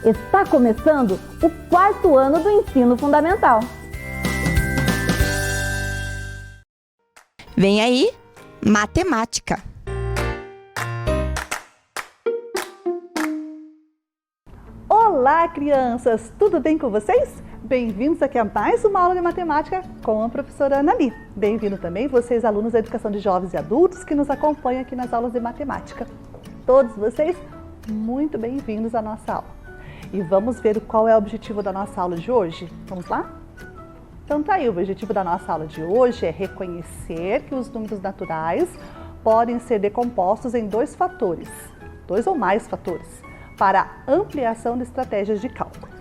Está começando o 4º ano do ensino fundamental. Vem aí, matemática. Olá, crianças! Tudo bem com vocês? Bem-vindos aqui a mais uma aula de matemática com a professora Anali. Bem-vindo também vocês, alunos da Educação de Jovens e Adultos, que nos acompanham aqui nas aulas de matemática. Todos vocês, muito bem-vindos à nossa aula. E vamos ver qual é o objetivo da nossa aula de hoje? Vamos lá? Então tá aí, o objetivo da nossa aula de hoje é reconhecer que os números naturais podem ser decompostos em dois ou mais fatores, para ampliação de estratégias de cálculo.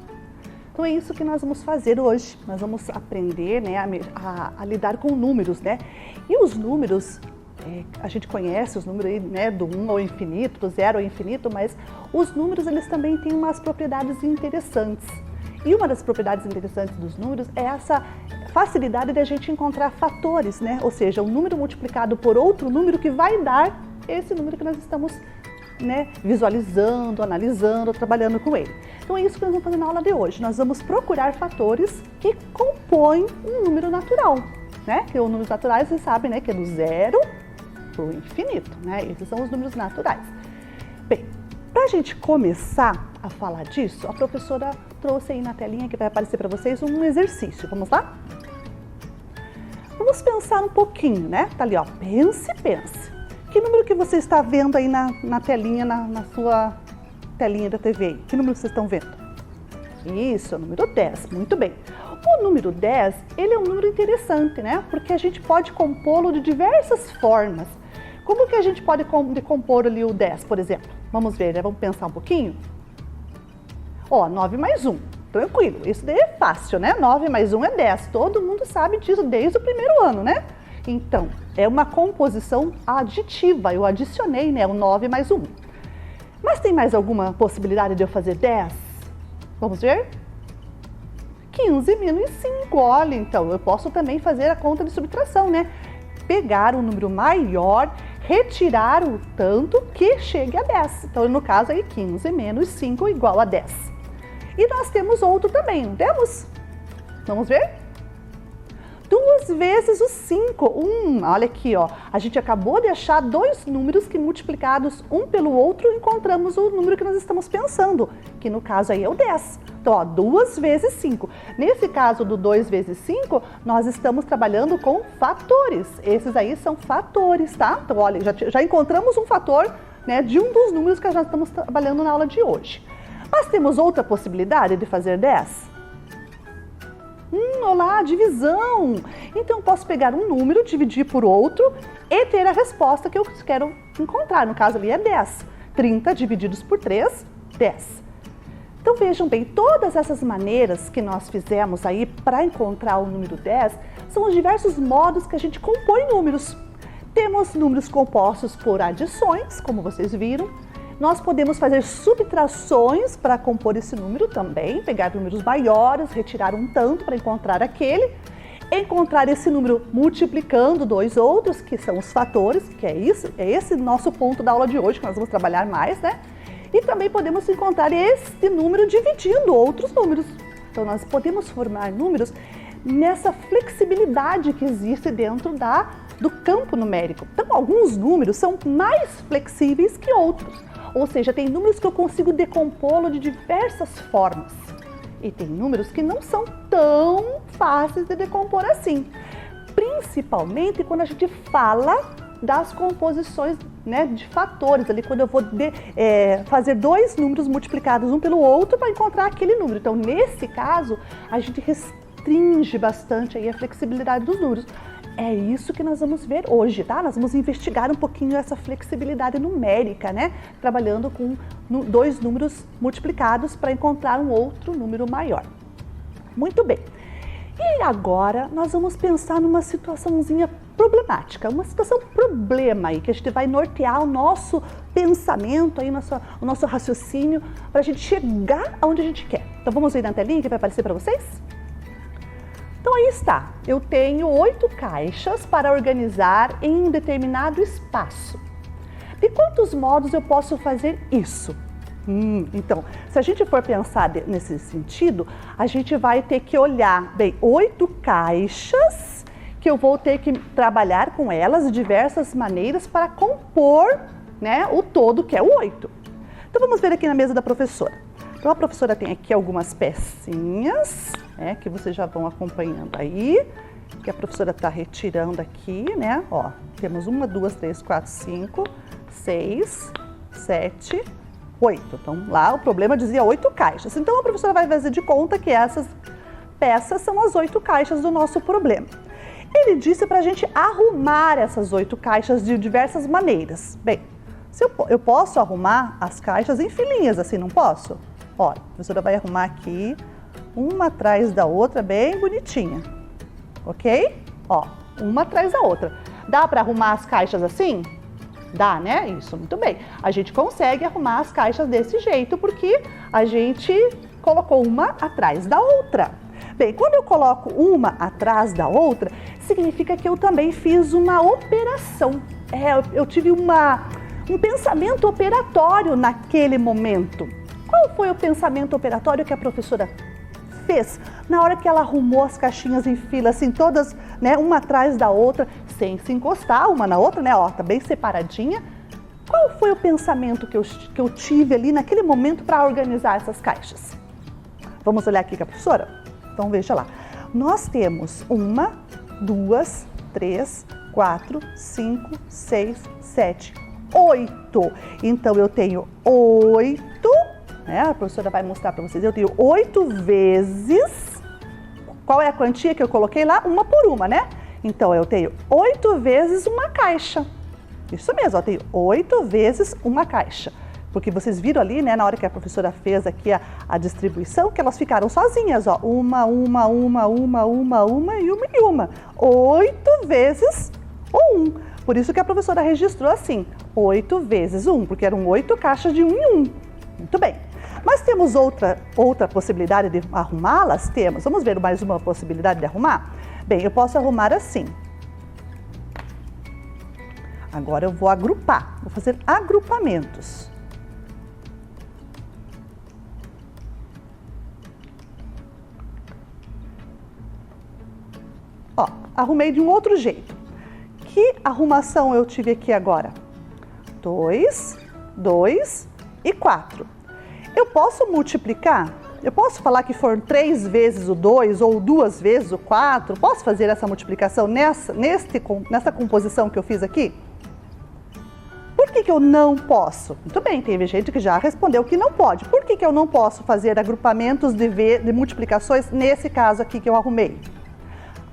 Então é isso que nós vamos fazer hoje. Nós vamos aprender, né, a lidar com números, né? E os números, a gente conhece os números aí, né, do 1 ao infinito, do 0 ao infinito, mas os números eles também têm umas propriedades interessantes. E uma das propriedades interessantes dos números é essa facilidade de a gente encontrar fatores, né? Ou seja, um número multiplicado por outro número que vai dar esse número que nós estamos, né, visualizando, analisando, trabalhando com ele. Então é isso que nós vamos fazer na aula de hoje. Nós vamos procurar fatores que compõem um número natural, né? Que os números naturais, vocês sabem, né, que é do 0 para o infinito, né? Esses são os números naturais. Bem, para a gente começar a falar disso, a professora trouxe aí na telinha que vai aparecer para vocês um exercício. Vamos lá? Vamos pensar um pouquinho, né? Tá ali, ó. Pense. Que número que você está vendo aí na telinha, na sua telinha da TV? Que número vocês estão vendo? Isso, é o número 10. Muito bem. O número 10, ele é um número interessante, né? Porque a gente pode compô-lo de diversas formas. Como que a gente pode decompor ali o 10, por exemplo? Vamos ver, né? Vamos pensar um pouquinho? Ó, 9 mais 1. Tranquilo, isso daí é fácil, né? 9 mais 1 é 10. Todo mundo sabe disso desde o primeiro ano, né? Então, é uma composição aditiva. Eu adicionei, né, o 9 mais 1. Mas tem mais alguma possibilidade de eu fazer 10? Vamos ver? 15 menos 5. Olha, então, eu posso também fazer a conta de subtração, né? Pegar um número maior, retirar o tanto que chegue a 10. Então, no caso aí, 15 menos 5 igual a 10. E nós temos outro também, não temos? Vamos ver? 2 vezes o 5. Olha aqui, ó. A gente acabou de achar dois números que multiplicados um pelo outro encontramos o número que nós estamos pensando, que no caso aí é o 10. Então, ó, 2 vezes 5. Nesse caso do 2 vezes 5, nós estamos trabalhando com fatores. Esses aí são fatores, tá? Então, olha, já encontramos um fator, né, de um dos números que nós estamos trabalhando na aula de hoje. Mas temos outra possibilidade de fazer 10? Olá, divisão! Então, eu posso pegar um número, dividir por outro e ter a resposta que eu quero encontrar. No caso ali é 10. 30 divididos por 3, 10. Então, vejam bem, todas essas maneiras que nós fizemos aí para encontrar o número 10 são os diversos modos que a gente compõe números. Temos números compostos por adições, como vocês viram. Nós podemos fazer subtrações para compor esse número também, pegar números maiores, retirar um tanto para encontrar aquele, encontrar esse número multiplicando dois outros, que são os fatores, que é esse nosso ponto da aula de hoje, que nós vamos trabalhar mais, né? E também podemos encontrar esse número dividindo outros números. Então, nós podemos formar números nessa flexibilidade que existe dentro do campo numérico. Então, alguns números são mais flexíveis que outros. Ou seja, tem números que eu consigo decompô-lo de diversas formas. E tem números que não são tão fáceis de decompor assim. Principalmente quando a gente fala das composições, né, de fatores, ali quando eu vou fazer dois números multiplicados um pelo outro para encontrar aquele número. Então, nesse caso, a gente restringe bastante aí a flexibilidade dos números. É isso que nós vamos ver hoje, tá? Nós vamos investigar um pouquinho essa flexibilidade numérica, né? Trabalhando com dois números multiplicados para encontrar um outro número maior. Muito bem. E agora nós vamos pensar numa situaçãozinha problemática, uma situação problema aí, que a gente vai nortear o nosso pensamento, aí, o nosso raciocínio, para a gente chegar aonde a gente quer. Então vamos ver na telinha que vai aparecer para vocês? Então aí está, eu tenho 8 caixas para organizar em um determinado espaço. De quantos modos eu posso fazer isso? Então, se a gente for pensar nesse sentido, a gente vai ter que olhar, bem, 8 caixas que eu vou ter que trabalhar com elas de diversas maneiras para compor, né, o todo que é o 8. Então, vamos ver aqui na mesa da professora. Então, a professora tem aqui algumas pecinhas, né, que vocês já vão acompanhando aí, que a professora está retirando aqui, né? Ó, temos 1, 2, 3, 4, 5, 6, 7, 8. Então, lá o problema dizia 8 caixas. Então, a professora vai fazer de conta que essas peças são as 8 caixas do nosso problema. Ele disse para a gente arrumar essas 8 caixas de diversas maneiras. Bem, eu posso arrumar as caixas em filinhas, assim, não posso? Olha, a professora vai arrumar aqui, uma atrás da outra, bem bonitinha. Ok? Ó, uma atrás da outra. Dá para arrumar as caixas assim? Dá, né? Isso, muito bem. A gente consegue arrumar as caixas desse jeito porque a gente colocou uma atrás da outra. Bem, quando eu coloco uma atrás da outra, significa que eu também fiz uma operação. Eu tive um pensamento operatório naquele momento. Qual foi o pensamento operatório que a professora fez na hora que ela arrumou as caixinhas em fila, assim, todas, né, uma atrás da outra, sem se encostar uma na outra, né, ó, tá bem separadinha. Qual foi o pensamento que eu tive ali naquele momento para organizar essas caixas? Vamos olhar aqui com a professora? Então, veja lá. Nós temos 1, 2, 3, 4, 5, 6, 7, 8. Então, eu tenho 8, né? A professora vai mostrar para vocês. Eu tenho 8 vezes... Qual é a quantia que eu coloquei lá? Uma por uma, né? Então, eu tenho 8 vezes uma caixa. Isso mesmo, eu tenho 8 vezes uma caixa. Porque vocês viram ali, né, na hora que a professora fez aqui a distribuição, que elas ficaram sozinhas, ó. Uma e uma. 8 vezes o 1. Por isso que a professora registrou assim, 8 vezes 1, porque eram 8 caixas de 1 em 1. Muito bem. Mas temos outra possibilidade de arrumá-las? Temos. Vamos ver mais uma possibilidade de arrumar? Bem, eu posso arrumar assim. Agora eu vou agrupar, vou fazer agrupamentos. Ó, arrumei de um outro jeito. Que arrumação eu tive aqui agora? 2, 2 e 4. Eu posso multiplicar? Eu posso falar que foram 3 vezes o 2 ou 2 vezes o 4? Posso fazer essa multiplicação nessa composição que eu fiz aqui? Por que eu não posso? Muito bem, teve gente que já respondeu que não pode. Por que eu não posso fazer agrupamentos de multiplicações nesse caso aqui que eu arrumei?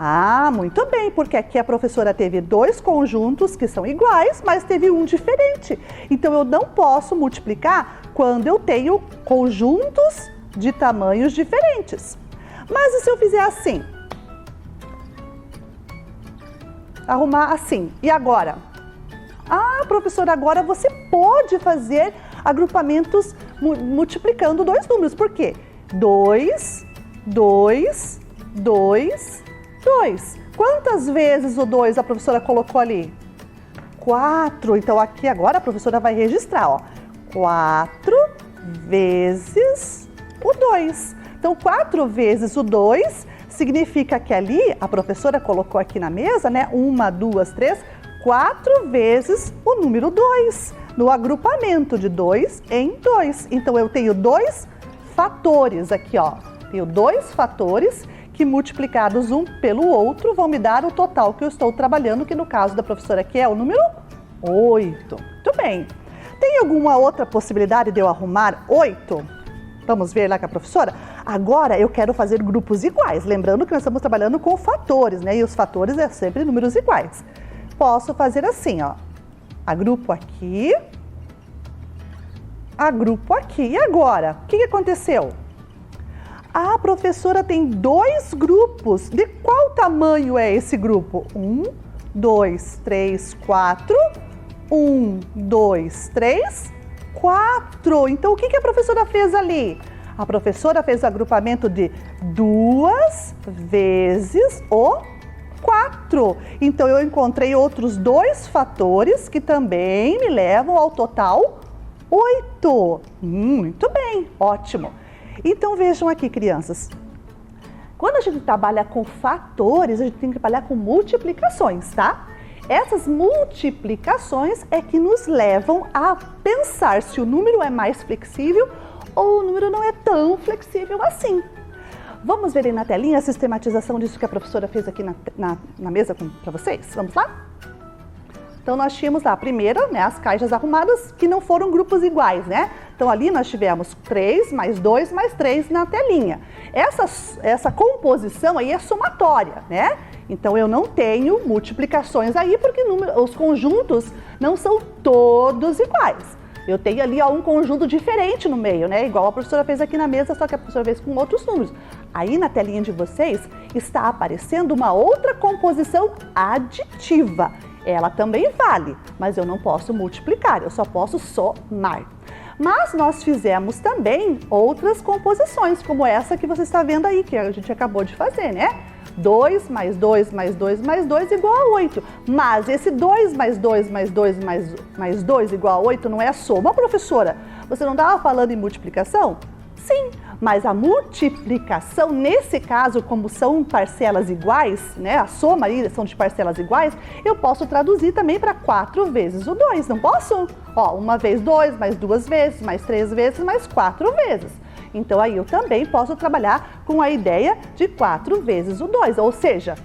Ah, muito bem, porque aqui a professora teve 2 conjuntos que são iguais, mas teve um diferente. Então, eu não posso multiplicar quando eu tenho conjuntos de tamanhos diferentes. Mas e se eu fizer assim? Arrumar assim. E agora? Ah, professora, agora você pode fazer agrupamentos multiplicando 2 números. Por quê? 2, 2, 2, 2. Quantas vezes o 2 a professora colocou ali? 4. Então, aqui agora a professora vai registrar, ó. 4 vezes o 2. Então, 4 vezes o 2 significa que ali a professora colocou aqui na mesa, né? 1, 2, 3, 4 vezes o número 2. No agrupamento de 2 em 2. Então, eu tenho 2 fatores aqui, ó. Tenho 2 fatores que multiplicados um pelo outro vão me dar o total que eu estou trabalhando, que no caso da professora aqui é o número 8. Muito bem. Tem alguma outra possibilidade de eu arrumar 8? Vamos ver lá com a professora? Agora eu quero fazer grupos iguais. Lembrando que nós estamos trabalhando com fatores, né? E os fatores é sempre números iguais. Posso fazer assim, ó. Agrupo aqui. Agrupo aqui. E agora? O que aconteceu? A professora tem 2 grupos. De qual tamanho é esse grupo? 1, 2, 3, 4. 1, 2, 3, 4. Então, o que a professora fez ali? A professora fez o agrupamento de 2 vezes o 4. Então, eu encontrei outros 2 fatores que também me levam ao total 8. Muito bem, ótimo. Então vejam aqui, crianças. Quando a gente trabalha com fatores, a gente tem que trabalhar com multiplicações, tá? Essas multiplicações é que nos levam a pensar se o número é mais flexível ou o número não é tão flexível assim. Vamos ver aí na telinha a sistematização disso que a professora fez aqui na mesa para vocês? Vamos lá? Então, nós tínhamos lá, primeiro, né, as caixas arrumadas que não foram grupos iguais, né? Então, ali nós tivemos 3 mais 2 mais 3 na telinha. Essa composição aí é somatória, né? Então, eu não tenho multiplicações aí porque os conjuntos não são todos iguais. Eu tenho ali um conjunto diferente no meio, né? Igual a professora fez aqui na mesa, só que a professora fez com outros números. Aí na telinha de vocês está aparecendo uma outra composição aditiva. Ela também vale, mas eu não posso multiplicar, eu só posso somar. Mas nós fizemos também outras composições, como essa que você está vendo aí, que a gente acabou de fazer, né? 2 mais 2 mais 2 mais 2 igual a 8. Mas esse 2 mais 2 mais 2 mais 2 igual a 8 não é a soma, professora? Você não estava falando em multiplicação? Sim, mas a multiplicação, nesse caso, como são parcelas iguais, né? A soma aí são de parcelas iguais, eu posso traduzir também para 4 vezes o 2, não posso? Ó, uma vez 2, mais 2 vezes, mais 3 vezes, mais 4 vezes. Então, aí eu também posso trabalhar com a ideia de 4 vezes o 2, ou seja,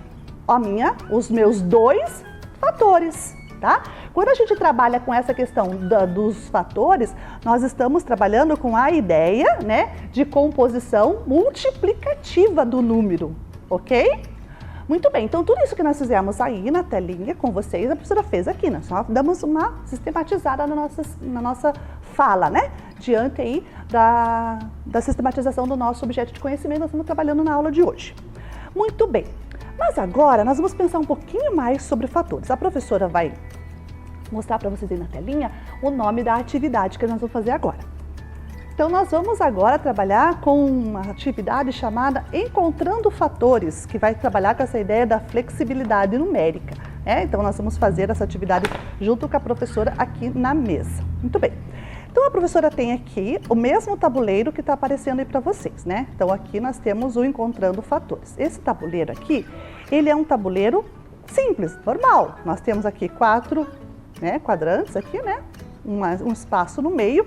os meus 2 fatores, tá? Quando a gente trabalha com essa questão dos fatores, nós estamos trabalhando com a ideia, né, de composição multiplicativa do número, ok? Muito bem, então tudo isso que nós fizemos aí na telinha com vocês, a professora fez aqui, nós só damos uma sistematizada na nossa fala, né? Diante aí da sistematização do nosso objeto de conhecimento, nós estamos trabalhando na aula de hoje. Muito bem, mas agora nós vamos pensar um pouquinho mais sobre fatores. A professora vai mostrar para vocês aí na telinha o nome da atividade que nós vamos fazer agora. Então, nós vamos agora trabalhar com uma atividade chamada Encontrando Fatores, que vai trabalhar com essa ideia da flexibilidade numérica, né? Então, nós vamos fazer essa atividade junto com a professora aqui na mesa. Muito bem. Então, a professora tem aqui o mesmo tabuleiro que está aparecendo aí para vocês, né? Então, aqui nós temos o Encontrando Fatores. Esse tabuleiro aqui, ele é um tabuleiro simples, normal. Nós temos aqui 4 quadrantes aqui, né? Um espaço no meio,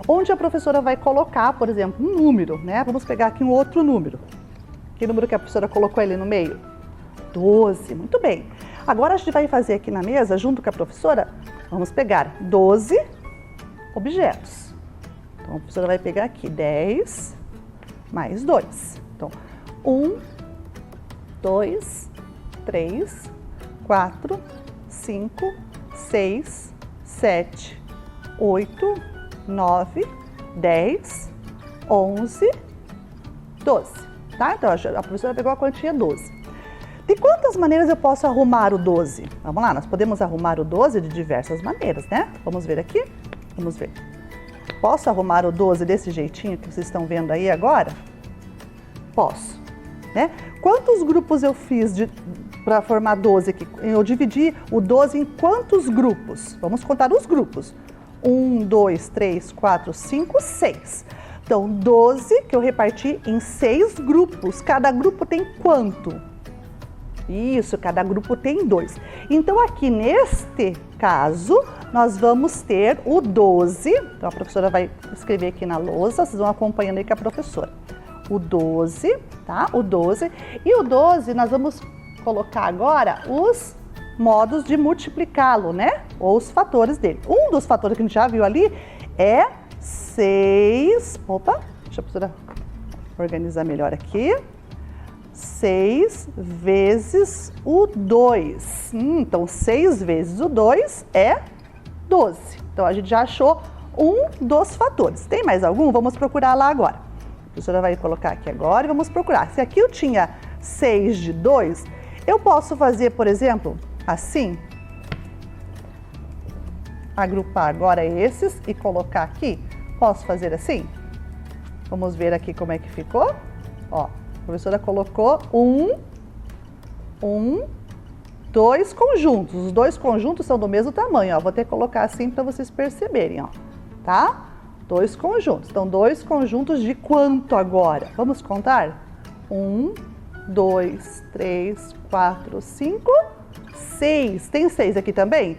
onde a professora vai colocar, por exemplo, um número, né? Vamos pegar aqui um outro número. Que número que a professora colocou ali no meio? 12, muito bem. Agora a gente vai fazer aqui na mesa, junto com a professora, vamos pegar 12 objetos. Então a professora vai pegar aqui 10 mais 2. Então, 1, 2, 3, 4, 5, 6, 7, 8, 9, 10, 11, 12, tá? Então, a professora pegou a quantia 12. De quantas maneiras eu posso arrumar o 12? Vamos lá, nós podemos arrumar o 12 de diversas maneiras, né? Vamos ver aqui? Vamos ver. Posso arrumar o 12 desse jeitinho que vocês estão vendo aí agora? Posso, né? Quantos grupos eu fiz para formar 12 aqui? Eu dividi o 12 em quantos grupos? Vamos contar os grupos. 1, 2, 3, 4, 5, 6. Então, 12 que eu reparti em 6 grupos. Cada grupo tem quanto? Isso, cada grupo tem 2. Então, aqui neste caso, nós vamos ter o 12. Então, a professora vai escrever aqui na lousa, vocês vão acompanhando aí com a professora. O 12, tá? O 12. E o 12, nós vamos colocar agora os modos de multiplicá-lo, né? Ou os fatores dele. Um dos fatores que a gente já viu ali é 6... Opa, deixa a professora organizar melhor aqui. 6 vezes o 2. Então, 6 vezes o 2 é 12. Então, a gente já achou um dos fatores. Tem mais algum? Vamos procurar lá agora. A professora vai colocar aqui agora e vamos procurar. Se aqui eu tinha 6 de 2, eu posso fazer, por exemplo, assim. Agrupar agora esses e colocar aqui. Posso fazer assim? Vamos ver aqui como é que ficou. Ó, a professora colocou dois conjuntos. Os dois conjuntos são do mesmo tamanho, ó. Vou ter que colocar assim para vocês perceberem, ó. tá? 2 conjuntos. Então, 2 conjuntos de quanto agora? Vamos contar? 1, 2, 3, 4, 5, 6. Tem 6 aqui também?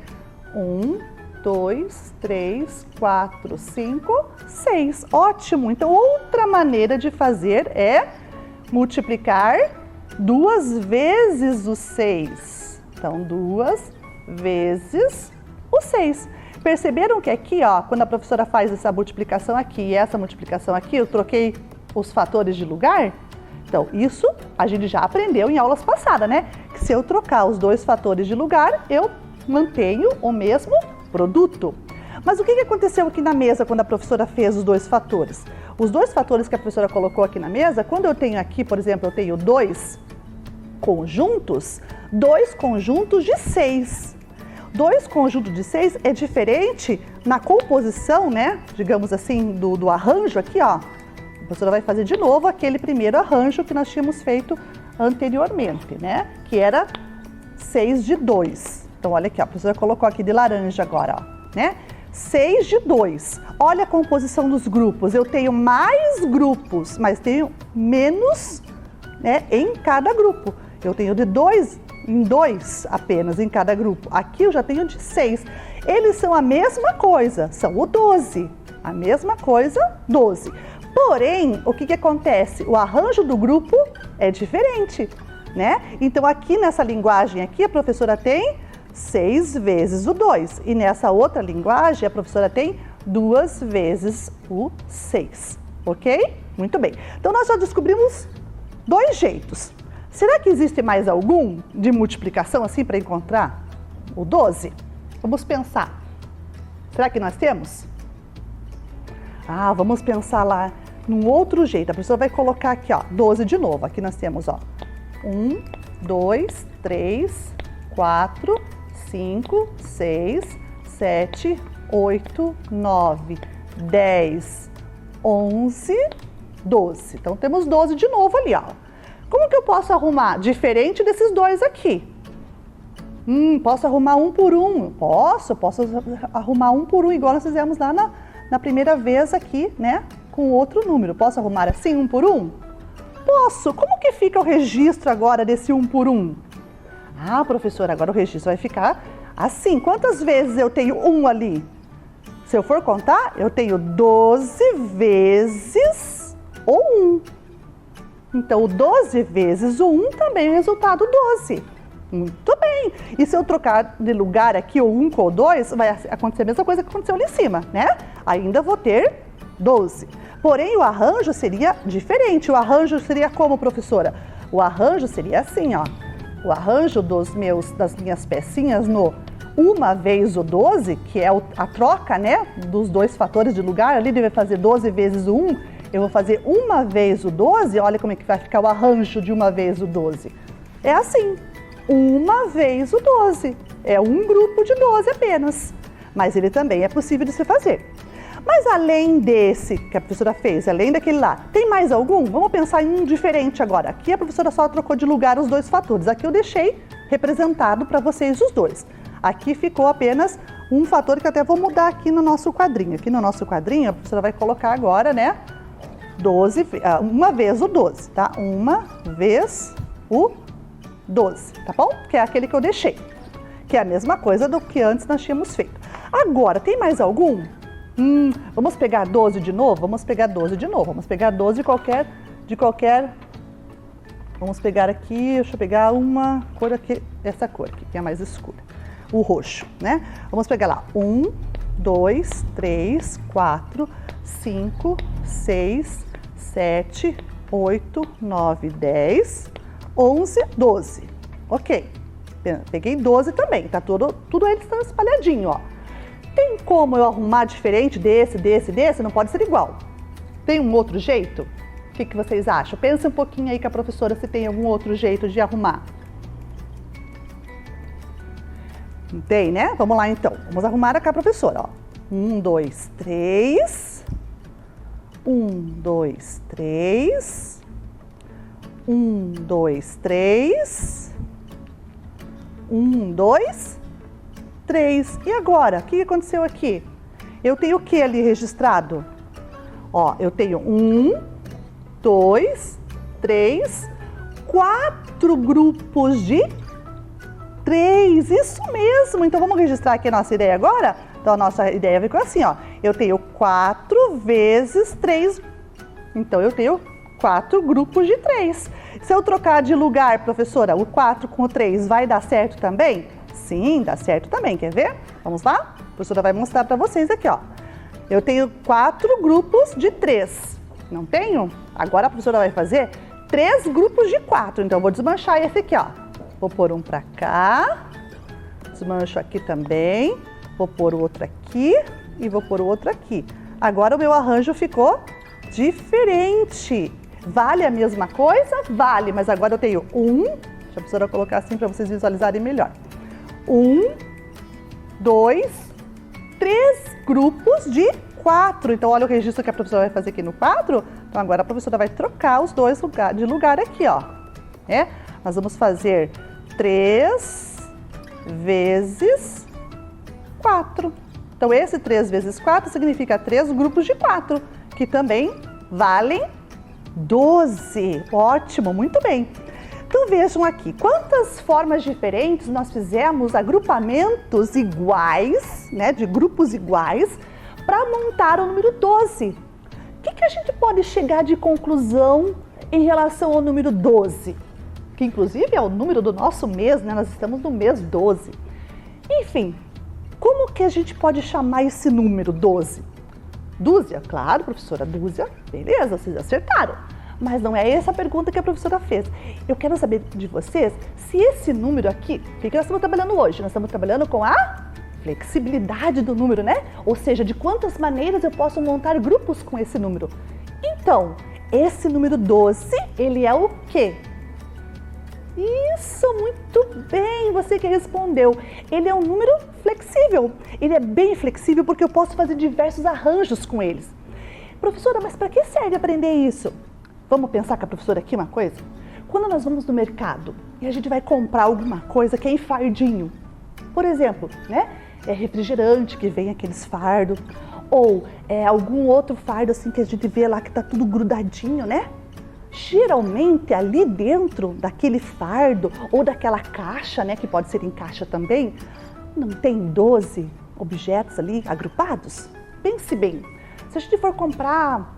1, 2, 3, 4, 5, 6. Ótimo! Então, outra maneira de fazer é multiplicar 2 vezes o 6. Então, 2 vezes o 6. Perceberam que aqui, ó, quando a professora faz essa multiplicação aqui e essa multiplicação aqui, eu troquei os fatores de lugar? Então, isso a gente já aprendeu em aulas passadas, né? Que se eu trocar os 2 fatores de lugar, eu mantenho o mesmo produto. Mas o que aconteceu aqui na mesa quando a professora fez os 2 fatores? Os 2 fatores que a professora colocou aqui na mesa, quando eu tenho aqui, por exemplo, eu tenho 2 conjuntos, 2 conjuntos de 6. 2 conjuntos de 6 é diferente na composição, né? Digamos assim, do arranjo aqui, ó. A professora vai fazer de novo aquele primeiro arranjo que nós tínhamos feito anteriormente, né? Que era 6 de 2. Então, olha aqui, ó, a professora colocou aqui de laranja agora, ó, né? 6 de 2. Olha a composição dos grupos. Eu tenho mais grupos, mas tenho menos, né, em cada grupo. Eu tenho de 2 em 2 apenas em cada grupo. Aqui eu já tenho de 6. Eles são a mesma coisa, são o 12. A mesma coisa, 12. Porém, o que acontece? O arranjo do grupo é diferente, né? Então, aqui nessa linguagem aqui, a professora tem 6 vezes o 2. E nessa outra linguagem, a professora tem 2 vezes o 6. Ok? Muito bem. Então, nós já descobrimos 2 jeitos. Será que existe mais algum de multiplicação assim para encontrar o 12? Vamos pensar. Será que nós temos? Ah, vamos pensar lá num outro jeito. A professora vai colocar aqui, ó, 12 de novo. Aqui nós temos, ó, 1, 2, 3, 4, 5, 6, 7, 8, 9, 10, 11, 12. Então, temos 12 de novo ali, ó. Como que eu posso arrumar? Diferente desses 2 aqui. Posso arrumar um por um? Posso arrumar um por um, igual nós fizemos lá na primeira vez aqui, né? Com outro número. Posso arrumar assim, um por um? Posso. Como que fica o registro agora desse um por um? Ah, professora, agora o registro vai ficar assim. Quantas vezes eu tenho 1 ali? Se eu for contar, eu tenho 12 vezes o 1. Então, o 12 vezes o 1 também é o resultado 12. Muito bem. E se eu trocar de lugar aqui o 1 com o 2, vai acontecer a mesma coisa que aconteceu ali em cima, né? Ainda vou ter 12. Porém, o arranjo seria diferente. O arranjo seria como, professora? O arranjo seria assim, ó. O arranjo das minhas pecinhas no 1 vezes o 12, que é a troca, né? Dos 2 fatores de lugar, ali deve fazer 12 vezes o 1. Eu vou fazer 1 vez o 12, olha como é que vai ficar o arranjo de 1 vez o 12. É assim, 1 vez o 12. É um grupo de 12 apenas, mas ele também é possível de se fazer. Mas além desse que a professora fez, além daquele lá, tem mais algum? Vamos pensar em um diferente agora. Aqui a professora só trocou de lugar os 2 fatores. Aqui eu deixei representado para vocês os 2. Aqui ficou apenas um fator que eu até vou mudar aqui no nosso quadrinho. Aqui no nosso quadrinho a professora vai colocar agora, né? 1 vez o 12, tá? 1 vez o 12, tá bom? Que é aquele que eu deixei, que é a mesma coisa do que antes nós tínhamos feito. Agora, tem mais algum? Vamos pegar 12 de novo? Vamos pegar 12 de novo. Vamos pegar 12 de qualquer... Vamos pegar aqui, deixa eu pegar uma cor aqui, essa cor aqui, que é mais escura. O roxo, né? Vamos pegar lá. 1, 2, 3, 4, 5, 6, 7, 8, 9, 10, 11, 12. Ok. Peguei 12 também, tá? Tudo eles estão espalhadinho, ó. Tem como eu arrumar diferente desse? Não pode ser igual. Tem um outro jeito? O que vocês acham? Pensa um pouquinho aí com a professora se tem algum outro jeito de arrumar. Tem, né? Vamos lá então. Vamos arrumar aqui a professora, ó. 1, 2, 3. 1, 2, 3. 1, 2, 3. 1, 2, 3. E agora? O que aconteceu aqui? eu tenho o que ali registrado? Ó, eu tenho 1, 2, 3, 4 grupos de 3. Isso mesmo. Então, vamos registrar aqui a nossa ideia agora? Então, a nossa ideia ficou assim, ó. Eu tenho 4 vezes 3. Então, eu tenho 4 grupos de 3. Se eu trocar de lugar, professora, o 4 com o 3, vai dar certo também? Sim, dá certo também. Quer ver? Vamos lá? A professora vai mostrar para vocês aqui, ó. Eu tenho 4 grupos de 3. Não tenho? Agora a professora vai fazer 3 grupos de 4. Então, eu vou desmanchar esse aqui, ó. Vou pôr um para cá. Desmancho aqui também. Vou pôr o outro aqui e vou pôr o outro aqui. Agora o meu arranjo ficou diferente. Vale a mesma coisa? Vale, mas agora eu tenho deixa a professora colocar assim para vocês visualizarem melhor. 1, 2, 3 grupos de 4. Então, olha o registro que a professora vai fazer aqui no 4. Então, agora a professora vai trocar os dois de lugar aqui, ó. Nós vamos fazer 3 vezes 4. Então, esse 3 vezes 4 significa 3 grupos de 4, que também valem 12. Ótimo, muito bem. Então, vejam aqui, quantas formas diferentes nós fizemos agrupamentos iguais, né, de grupos iguais, para montar o número 12. O que a gente pode chegar de conclusão em relação ao número 12? Que, inclusive, é o número do nosso mês, né? Nós estamos no mês 12. Enfim, como que a gente pode chamar esse número 12? Dúzia? Claro, professora, dúzia. Beleza, vocês acertaram. Mas não é essa a pergunta que a professora fez. Eu quero saber de vocês se esse número aqui, o que nós estamos trabalhando hoje? Nós estamos trabalhando com a flexibilidade do número, né? Ou seja, de quantas maneiras eu posso montar grupos com esse número. Então, esse número 12, ele é o quê? Isso, muito bem, você que respondeu. Ele é um número flexível. Ele é bem flexível porque eu posso fazer diversos arranjos com eles. Professora, mas para que serve aprender isso? Vamos pensar com a professora aqui uma coisa? Quando nós vamos no mercado e a gente vai comprar alguma coisa que é em fardinho, por exemplo, né? É refrigerante que vem aqueles fardos, ou é algum outro fardo assim que a gente vê lá que tá tudo grudadinho, né? Geralmente ali dentro daquele fardo ou daquela caixa, né, que pode ser em caixa também, não tem 12 objetos ali agrupados? Pense bem, se a gente for comprar,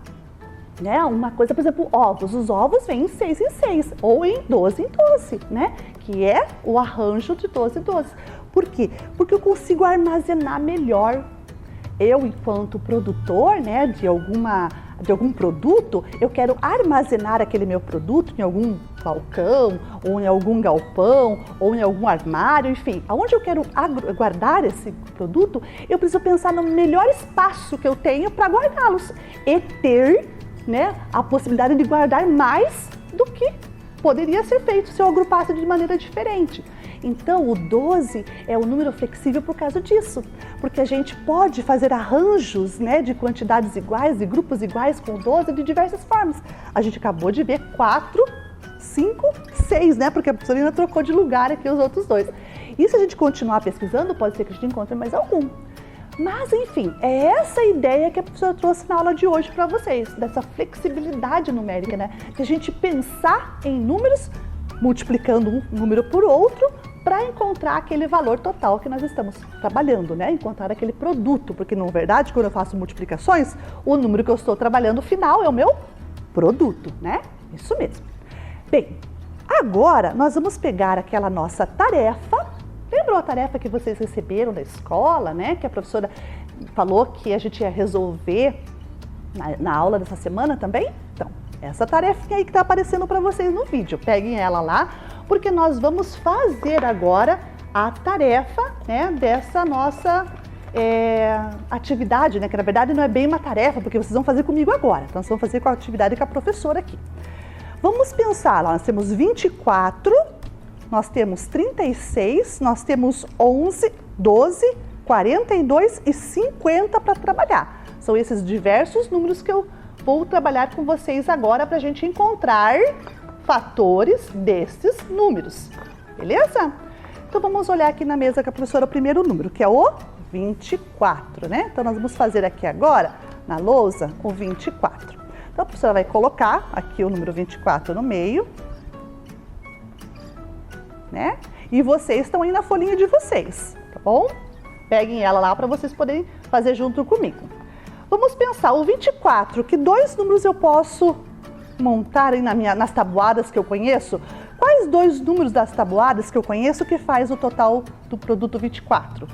né, uma coisa, por exemplo, ovos, os ovos vêm em 6 em 6 ou em 12 em 12, né, que é o arranjo de 12 em 12. Por quê? Porque eu consigo armazenar melhor. Eu, enquanto produtor, né, de algum produto, eu quero armazenar aquele meu produto em algum balcão, ou em algum galpão, ou em algum armário, enfim. Aonde eu quero guardar esse produto, eu preciso pensar no melhor espaço que eu tenho para guardá-los e ter, né, a possibilidade de guardar mais do que poderia ser feito se eu agrupasse de maneira diferente. Então, o 12 é um número flexível por causa disso, porque a gente pode fazer arranjos, né, de quantidades iguais, de grupos iguais com o 12 de diversas formas. A gente acabou de ver 4, 5, 6, né, porque a professora ainda trocou de lugar aqui os outros dois. E se a gente continuar pesquisando, pode ser que a gente encontre mais algum. Mas, enfim, é essa a ideia que a professora trouxe na aula de hoje para vocês, dessa flexibilidade numérica, né, de a gente pensar em números, multiplicando um número por outro, para encontrar aquele valor total que nós estamos trabalhando, né? Encontrar aquele produto, porque na verdade, quando eu faço multiplicações, o número que eu estou trabalhando final é o meu produto, né? Isso mesmo. Bem, agora nós vamos pegar aquela nossa tarefa. Lembrou a tarefa que vocês receberam da escola, né? Que a professora falou que a gente ia resolver na aula dessa semana também? Então, essa tarefinha aí que está aparecendo para vocês no vídeo. Peguem ela lá, porque nós vamos fazer agora a tarefa, né, dessa nossa atividade, né, que na verdade não é bem uma tarefa, porque vocês vão fazer comigo agora. Então, vocês vão fazer com a atividade com a professora aqui. Vamos pensar, lá, nós temos 24, nós temos 36, nós temos 11, 12, 42 e 50 para trabalhar. São esses diversos números que eu vou trabalhar com vocês agora para a gente encontrar fatores desses números, beleza? Então vamos olhar aqui na mesa com a professora o primeiro número, que é o 24, né? Então, nós vamos fazer aqui agora, na lousa, o 24. Então, a professora vai colocar aqui o número 24 no meio, né? E vocês estão aí na folhinha de vocês, tá bom? Peguem ela lá para vocês poderem fazer junto comigo. Vamos pensar, o 24, que dois números eu posso montar aí nas tabuadas que eu conheço? Quais dois números das tabuadas que eu conheço que faz o total do produto 24?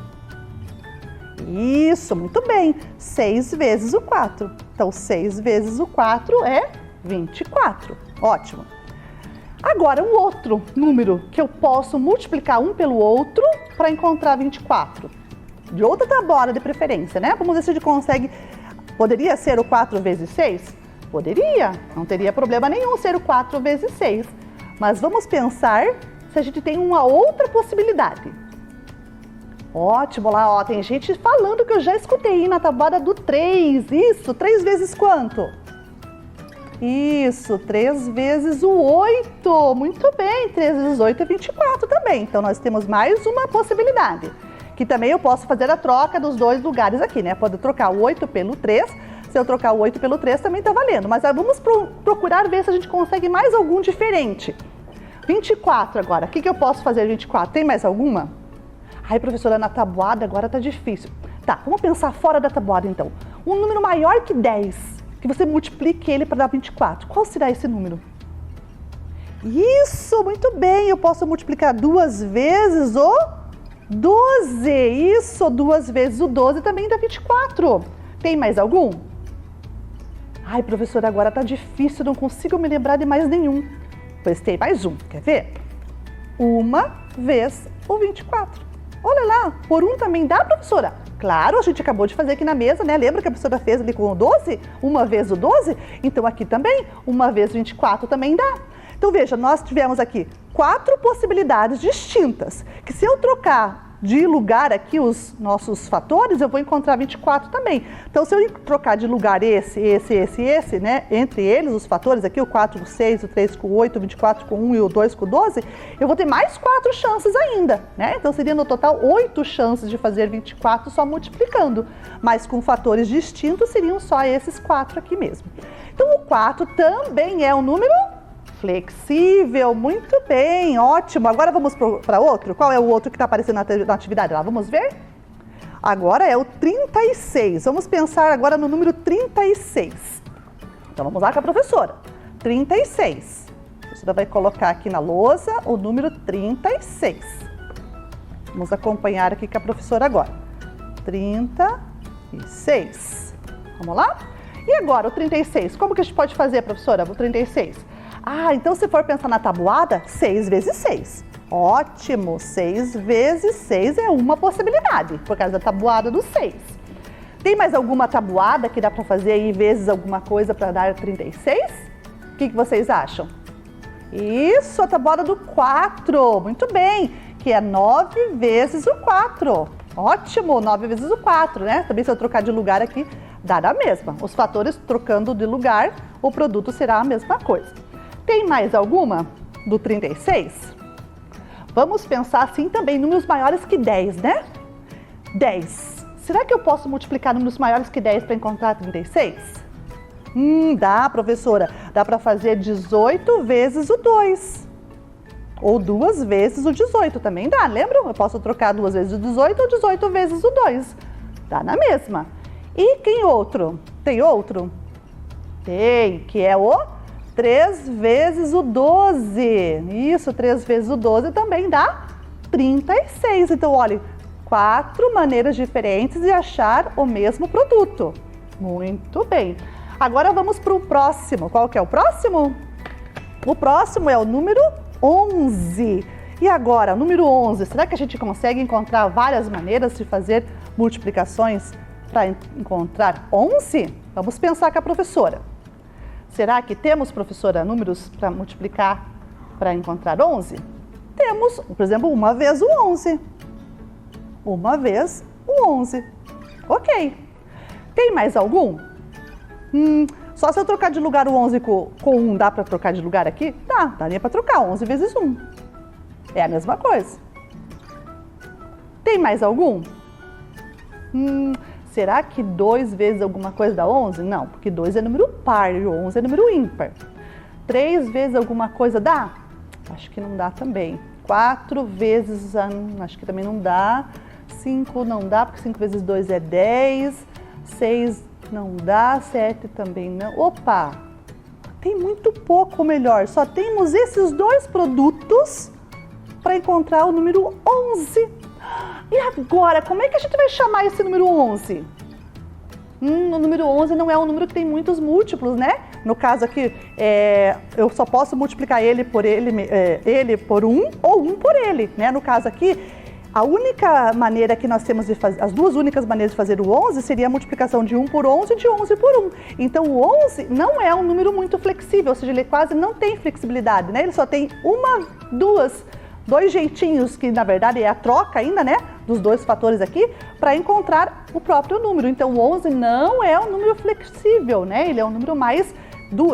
Isso, muito bem, 6 vezes o 4. Então, 6 vezes o 4 é 24. Ótimo. Agora, um outro número que eu posso multiplicar um pelo outro para encontrar 24. De outra tabuada de preferência, né? Vamos ver se a gente consegue. Poderia ser o 4 vezes 6? Poderia, não teria problema nenhum ser o 4 vezes 6. Mas vamos pensar se a gente tem uma outra possibilidade. Ótimo, lá ó, tem gente falando que eu já escutei na tabuada do 3. Isso, 3 vezes quanto? Isso, 3 vezes o 8. Muito bem, 3 vezes 8 é 24 também. Então, nós temos mais uma possibilidade. Que também eu posso fazer a troca dos dois lugares aqui, né? Pode trocar o 8 pelo 3. Se eu trocar o 8 pelo 3, também tá valendo. Mas vamos procurar ver se a gente consegue mais algum diferente. 24 agora. O que eu posso fazer 24? Tem mais alguma? Ai, professora, na tabuada agora tá difícil. Tá, vamos pensar fora da tabuada então. Um número maior que 10, que você multiplique ele para dar 24. Qual será esse número? Isso, muito bem. Eu posso multiplicar 2 vezes o 12. Isso, 2 vezes o 12 também dá 24. Tem mais algum? Ai, professora, agora tá difícil, não consigo me lembrar de mais nenhum. Pois tem mais um, quer ver? 1 vez o 24. Olha lá, por 1 também dá, professora? Claro, a gente acabou de fazer aqui na mesa, né? Lembra que a professora fez ali com o 12? 1 vez o 12? Então aqui também, 1 vez 24 também dá. Então veja, nós tivemos aqui 4 possibilidades distintas, que se eu trocar de lugar aqui os nossos fatores, eu vou encontrar 24 também. Então, se eu trocar de lugar esse, né? Entre eles, os fatores aqui, o 4 com 6, o 3 com 8, o 24 com 1 e o 2 com 12, eu vou ter mais 4 chances ainda, né? Então, seria no total 8 chances de fazer 24 só multiplicando. Mas com fatores distintos, seriam só esses 4 aqui mesmo. Então, o 4 também é um número flexível, muito bem, ótimo. Agora vamos para outro? Qual é o outro que está aparecendo na atividade lá? Vamos ver? Agora é o 36. Vamos pensar agora no número 36. Então vamos lá com a professora. 36. A professora vai colocar aqui na lousa o número 36. Vamos acompanhar aqui com a professora agora. 36. Vamos lá? E agora o 36? Como que a gente pode fazer, professora, o 36? Ah, então se for pensar na tabuada, 6 vezes 6. Ótimo, 6 vezes 6 é uma possibilidade, por causa da tabuada do 6. Tem mais alguma tabuada que dá para fazer aí vezes alguma coisa para dar 36? O que vocês acham? Isso, a tabuada do 4, muito bem, que é 9 vezes o 4. Ótimo, 9 vezes o 4, né? Também se eu trocar de lugar aqui, dá a mesma. Os fatores trocando de lugar, o produto será a mesma coisa. Tem mais alguma do 36? Vamos pensar assim também, números maiores que 10, né? 10. Será que eu posso multiplicar números maiores que 10 para encontrar 36? Dá, professora. Dá para fazer 18 vezes o 2. Ou 2 vezes o 18 também dá, lembram? Eu posso trocar 2 vezes o 18 ou 18 vezes o 2. Dá na mesma. E quem outro? Tem outro? Tem, que é o 3 vezes o 12. Isso, 3 vezes o 12 também dá 36. Então, olha, 4 maneiras diferentes de achar o mesmo produto. Muito bem. Agora vamos para o próximo. Qual que é o próximo? O próximo é o número 11. E agora, o número 11, será que a gente consegue encontrar várias maneiras de fazer multiplicações para encontrar 11? Vamos pensar com a professora. Será que temos, professora, números para multiplicar para encontrar 11? Temos, por exemplo, 1 vez o 11. 1 vez o 11. Ok. Tem mais algum? Só se eu trocar de lugar o 11 com 1, dá para trocar de lugar aqui? Daria para trocar 11 vezes 1. É a mesma coisa. Tem mais algum? Será que 2 vezes alguma coisa dá 11? Não, porque 2 é número par e 11 é número ímpar. 3 vezes alguma coisa dá? Acho que não dá também. 4 vezes, acho que também não dá. 5 não dá, porque 5 vezes 2 é 10. 6 não dá, 7 também não. Opa! Tem muito pouco, ou melhor, só temos esses 2 produtos para encontrar o número 11. E agora, como é que a gente vai chamar esse número 11? O número 11 não é um número que tem muitos múltiplos, né? No caso aqui, eu só posso multiplicar ele por 1 ou 1 por ele, né? No caso aqui, a única maneira que nós temos de fazer, as 2 únicas maneiras de fazer o 11 seria a multiplicação de 1 por 11 e de 11 por 1. Então, o 11 não é um número muito flexível, ou seja, ele quase não tem flexibilidade, né? Ele só tem 2 jeitinhos, que na verdade é a troca ainda, né? Dos 2 fatores aqui, para encontrar o próprio número. Então, o 11 não é um número flexível, né? Ele é um número mais,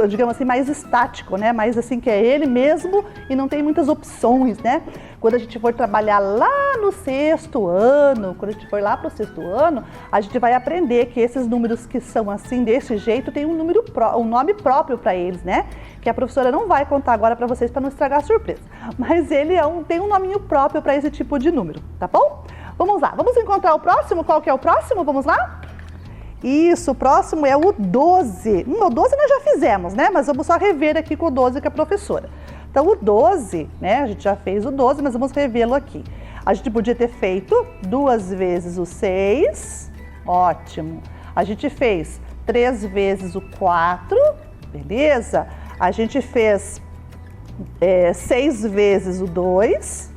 digamos assim, mais estático, né? Mais assim, que é ele mesmo e não tem muitas opções, né? Quando a gente for trabalhar lá no 6º ano, quando a gente for lá para o 6º ano, a gente vai aprender que esses números que são assim, desse jeito, tem um nome próprio para eles, né? Que a professora não vai contar agora para vocês para não estragar a surpresa. Mas ele tem um nominho próprio para esse tipo de número, tá bom? Vamos lá, vamos encontrar o próximo? Qual que é o próximo? Vamos lá? Isso, o próximo é o 12. O 12 nós já fizemos, né? Mas vamos só rever aqui com o 12 com a professora. Então, o 12, né? A gente já fez o 12, mas vamos revê-lo aqui. A gente podia ter feito 2 vezes o 6. Ótimo. A gente fez 3 vezes o 4. Beleza. A gente fez 6 vezes o 2.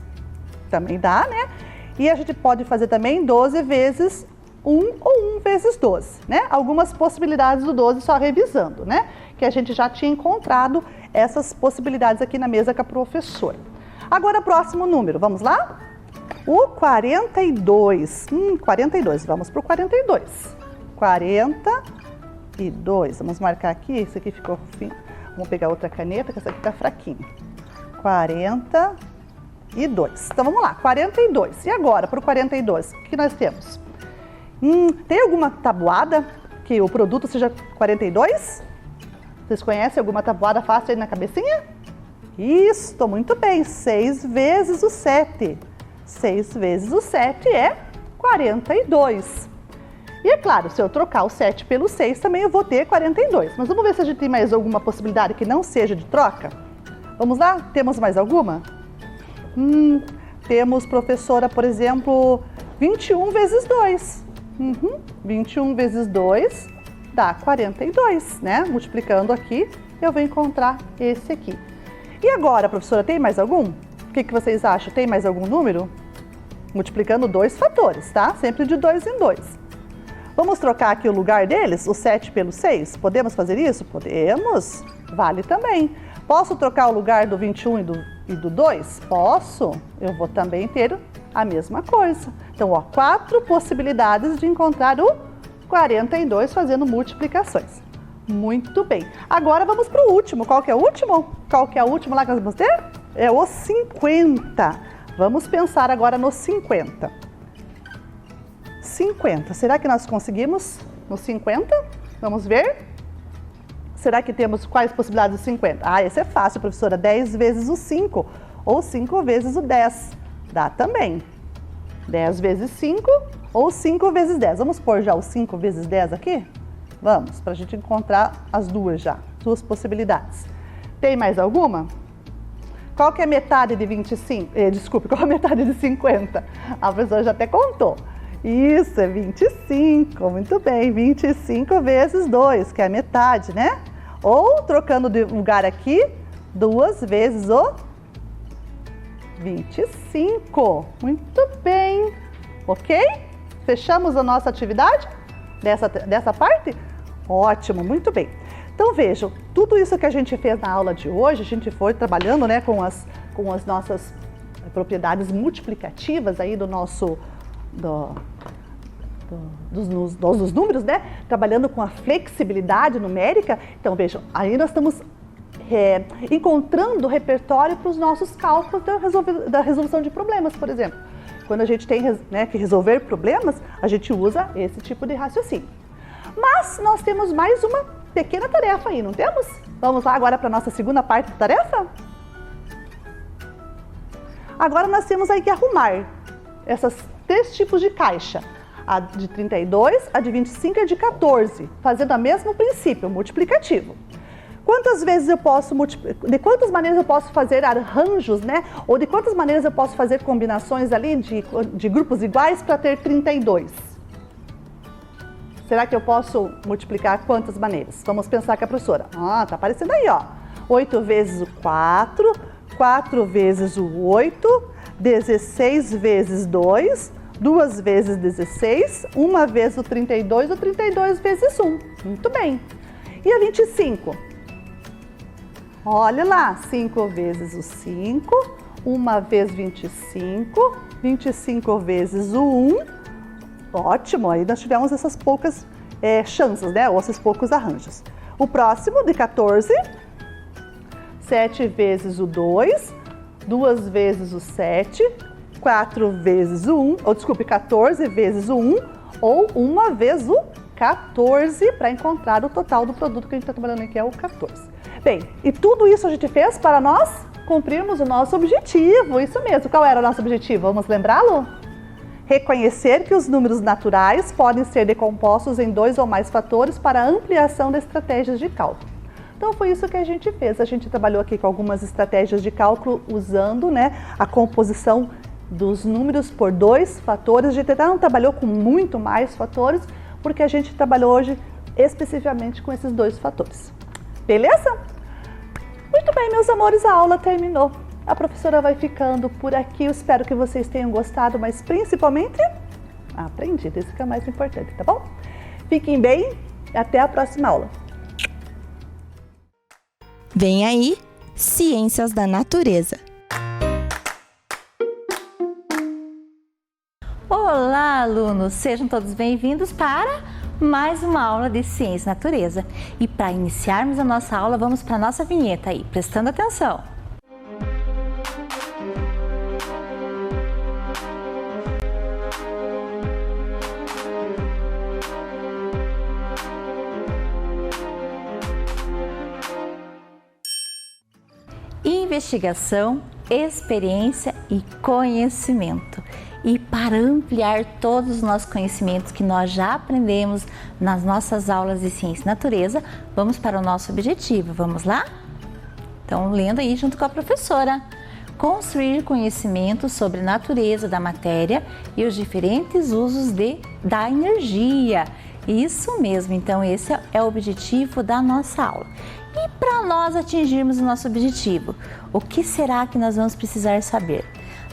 Também dá, né? E a gente pode fazer também 12 vezes 1 ou 1 vezes 12, né? Algumas possibilidades do 12 só revisando, né? Que a gente já tinha encontrado essas possibilidades aqui na mesa com a professora. Agora, próximo número, vamos lá? O 42. 42, vamos para o 42. 42, vamos marcar aqui, esse aqui ficou fim. Vamos pegar outra caneta, que essa aqui tá fraquinha. 42. Então, vamos lá, 42. E agora, para o 42, o que nós temos? Tem alguma tabuada que o produto seja 42? Vocês conhecem alguma tabuada fácil aí na cabecinha? Isso, muito bem, 6 vezes o 7. 6 vezes o 7 é 42. E é claro, se eu trocar o 7 pelo 6, também eu vou ter 42. Mas vamos ver se a gente tem mais alguma possibilidade que não seja de troca? Vamos lá? Temos mais alguma? Temos, professora, por exemplo, 21 vezes 2. 21 vezes 2 dá 42, né? Multiplicando aqui, eu vou encontrar esse aqui. E agora, professora, tem mais algum? O que vocês acham? Tem mais algum número? Multiplicando 2 fatores, tá? Sempre de 2 em 2. Vamos trocar aqui o lugar deles, o 7 pelo 6? Podemos fazer isso? Podemos. Vale também. Posso trocar o lugar do 21 e do 2? Posso. Eu vou também ter a mesma coisa. Então, ó, 4 possibilidades de encontrar o 42 fazendo multiplicações. Muito bem. Agora vamos para o último. Qual que é o último? Qual que é o último lá que nós vamos ter? É o 50. Vamos pensar agora no 50. 50. Será que nós conseguimos no 50? Vamos ver. Será que temos quais possibilidades do 50? Ah, esse é fácil, professora. 10 vezes o 5 ou 5 vezes o 10. Dá também. 10 vezes 5 ou 5 vezes 10. Vamos pôr já o 5 vezes 10 aqui? Vamos, para a gente encontrar as duas já. 2 possibilidades. Tem mais alguma? Qual que é a metade de 25? Desculpe, qual é a metade de 50? A professora já até contou. Isso, é 25. Muito bem, 25 vezes 2, que é a metade, né? Ou, trocando de lugar aqui, 2 vezes o 25. Muito bem. Ok? Fechamos a nossa atividade dessa parte? Ótimo, muito bem. Então, vejam, tudo isso que a gente fez na aula de hoje, a gente foi trabalhando, né, com as nossas propriedades multiplicativas aí do nosso... dos números, né? Trabalhando com a flexibilidade numérica. Então, vejam, aí nós estamos encontrando repertório para os nossos cálculos da resolução de problemas, por exemplo. Quando a gente tem, né, que resolver problemas, a gente usa esse tipo de raciocínio. Mas nós temos mais uma pequena tarefa aí, não temos? Vamos lá agora para a nossa segunda parte da tarefa? Agora nós temos aí que arrumar essas 3 tipos de caixa. A de 32, a de 25 e a de 14, fazendo o mesmo princípio, multiplicativo. Quantas vezes eu posso de quantas maneiras eu posso fazer arranjos, né? Ou de quantas maneiras eu posso fazer combinações ali de grupos iguais para ter 32? Será que eu posso multiplicar quantas maneiras? Vamos pensar com a professora. Tá aparecendo aí, ó. 8 vezes o 4, 4 vezes o 8, 16 vezes 2, 2 vezes 16, 1 vezes o 32 vezes 1. Muito bem. E a 25? Olha lá, 5 vezes o 5, 1 vezes 25, 25 vezes o 1. Ótimo, aí nós tivemos essas poucas chances, né? Ou esses poucos arranjos. O próximo, de 14, 7 vezes o 2, 2 vezes o 7, 4 vezes o 1, ou desculpe, 14 vezes o 1, ou 1 vezes o 14, para encontrar o total do produto que a gente está trabalhando aqui, é o 14. Bem, e tudo isso a gente fez para nós cumprirmos o nosso objetivo, isso mesmo. Qual era o nosso objetivo? Vamos lembrá-lo? Reconhecer que os números naturais podem ser decompostos em 2 ou mais fatores para ampliação de estratégias de cálculo. Então foi isso que a gente fez. A gente trabalhou aqui com algumas estratégias de cálculo usando, né, a composição dos números por 2 fatores. A gente não trabalhou com muito mais fatores, porque a gente trabalhou hoje especificamente com esses 2 fatores. Beleza? Muito bem, meus amores, a aula terminou. A professora vai ficando por aqui. Eu espero que vocês tenham gostado, mas principalmente aprendido. Isso que é o mais importante, tá bom? Fiquem bem e até a próxima aula. Vem aí, Ciências da Natureza. Olá, alunos! Sejam todos bem-vindos para mais uma aula de Ciência e Natureza. E para iniciarmos a nossa aula, vamos para a nossa vinheta aí, prestando atenção. Investigação, experiência e conhecimento. E para ampliar todos os nossos conhecimentos que nós já aprendemos nas nossas aulas de Ciência e Natureza, vamos para o nosso objetivo. Vamos lá? Então, lendo aí junto com a professora. Construir conhecimento sobre a natureza da matéria e os diferentes usos da energia. Isso mesmo, então esse é o objetivo da nossa aula. E para nós atingirmos o nosso objetivo, o que será que nós vamos precisar saber?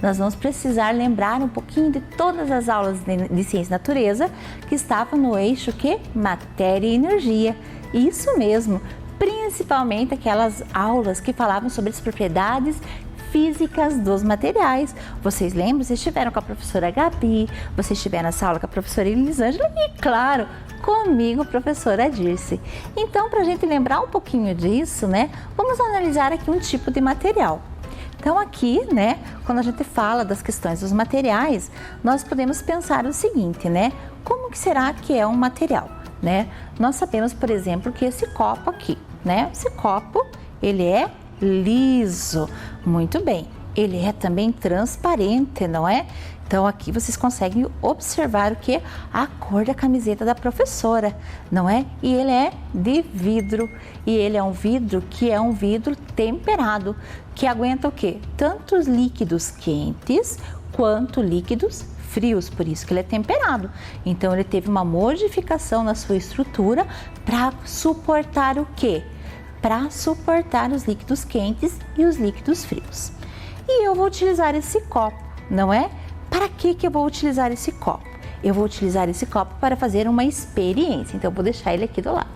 Nós vamos precisar lembrar um pouquinho de todas as aulas de Ciência e Natureza que estavam no eixo que? Matéria e energia. Isso mesmo, principalmente aquelas aulas que falavam sobre as propriedades físicas dos materiais. Vocês lembram? Vocês estiveram com a professora Gabi, vocês estiveram nessa aula com a professora Elisângela e, claro, comigo, professora Dirce. Então, para a gente lembrar um pouquinho disso, né, vamos analisar aqui um tipo de material. Então aqui, né, quando a gente fala das questões dos materiais, nós podemos pensar o seguinte, né, como que será que é um material, né? Nós sabemos, por exemplo, que esse copo aqui, né, esse copo, ele é liso, muito bem, ele é também transparente, não é? Então aqui vocês conseguem observar o que? A cor da camiseta da professora, não é? E ele é de vidro, e ele é um vidro que é um vidro temperado, que aguenta o quê? Tanto os líquidos quentes quanto líquidos frios, por isso que ele é temperado. Então ele teve uma modificação na sua estrutura para suportar o quê? Para suportar os líquidos quentes e os líquidos frios. E eu vou utilizar esse copo, não é? Para que eu vou utilizar esse copo? Eu vou utilizar esse copo para fazer uma experiência, então eu vou deixar ele aqui do lado.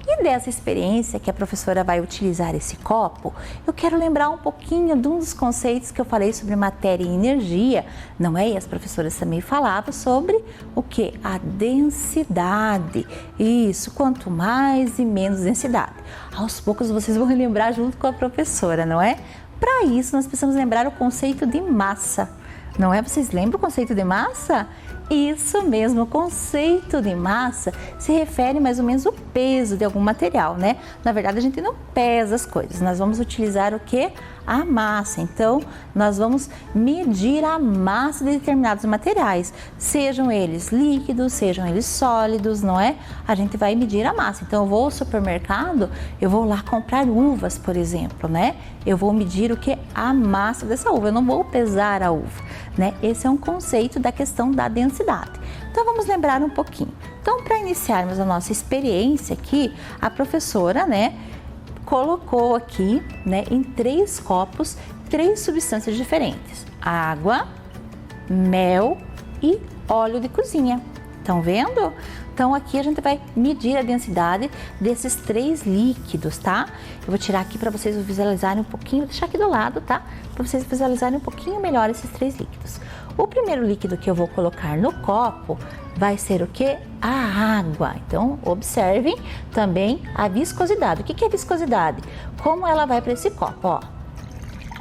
E dessa experiência que a professora vai utilizar esse copo, eu quero lembrar um pouquinho de um dos conceitos que eu falei sobre matéria e energia, não é? E as professoras também falavam sobre o que? A densidade. Isso, quanto mais e menos densidade. Aos poucos vocês vão relembrar junto com a professora, não é? Para isso, nós precisamos lembrar o conceito de massa. Não é? Vocês lembram o conceito de massa? Isso mesmo, o conceito de massa se refere mais ou menos ao peso de algum material, né? Na verdade, a gente não pesa as coisas, nós vamos utilizar o que? A massa. Então, nós vamos medir a massa de determinados materiais, sejam eles líquidos, sejam eles sólidos, não é? A gente vai medir a massa. Então, eu vou ao supermercado, eu vou lá comprar uvas, por exemplo, né? Eu vou medir o que? A massa dessa uva, eu não vou pesar a uva, né? Esse é um conceito da questão da densidade. Então, vamos lembrar um pouquinho. Então, para iniciarmos a nossa experiência aqui, a professora, né, colocou aqui, né, em 3 copos, 3 substâncias diferentes: água, mel e óleo de cozinha. Estão vendo? Então, aqui a gente vai medir a densidade desses 3 líquidos, tá? Eu vou tirar aqui para vocês visualizarem um pouquinho, vou deixar aqui do lado, tá? Para vocês visualizarem um pouquinho melhor esses 3 líquidos. O primeiro líquido que eu vou colocar no copo vai ser o que? A água. Então, observem também a viscosidade. O que é viscosidade? Como ela vai para esse copo, ó.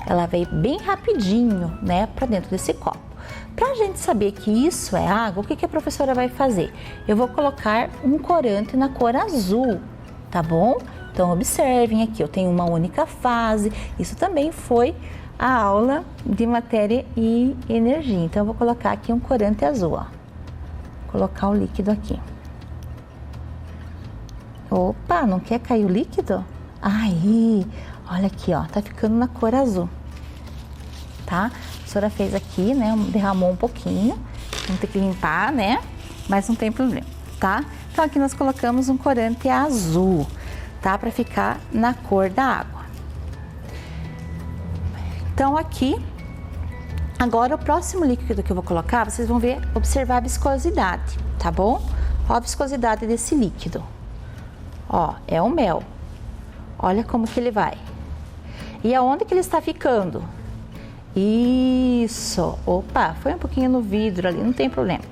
Ela vai bem rapidinho, né, para dentro desse copo. Para a gente saber que isso é água, o que a professora vai fazer? Eu vou colocar um corante na cor azul, tá bom? Então, observem aqui, eu tenho uma única fase. Isso também foi a aula de matéria e energia. Então, eu vou colocar aqui um corante azul, ó. Colocar o líquido aqui. Opa, não quer cair o líquido? Aí, olha aqui, ó, tá ficando na cor azul. Tá? A professora fez aqui, né, derramou um pouquinho, vamos ter que limpar, né, mas não tem problema, tá? Então, aqui nós colocamos um corante azul, tá, para ficar na cor da água. Então, aqui, agora o próximo líquido que eu vou colocar, vocês vão ver, observar a viscosidade, tá bom? Ó a viscosidade desse líquido, ó, é o mel, olha como que ele vai. E aonde que ele está ficando? Isso, opa, foi um pouquinho no vidro ali, não tem problema,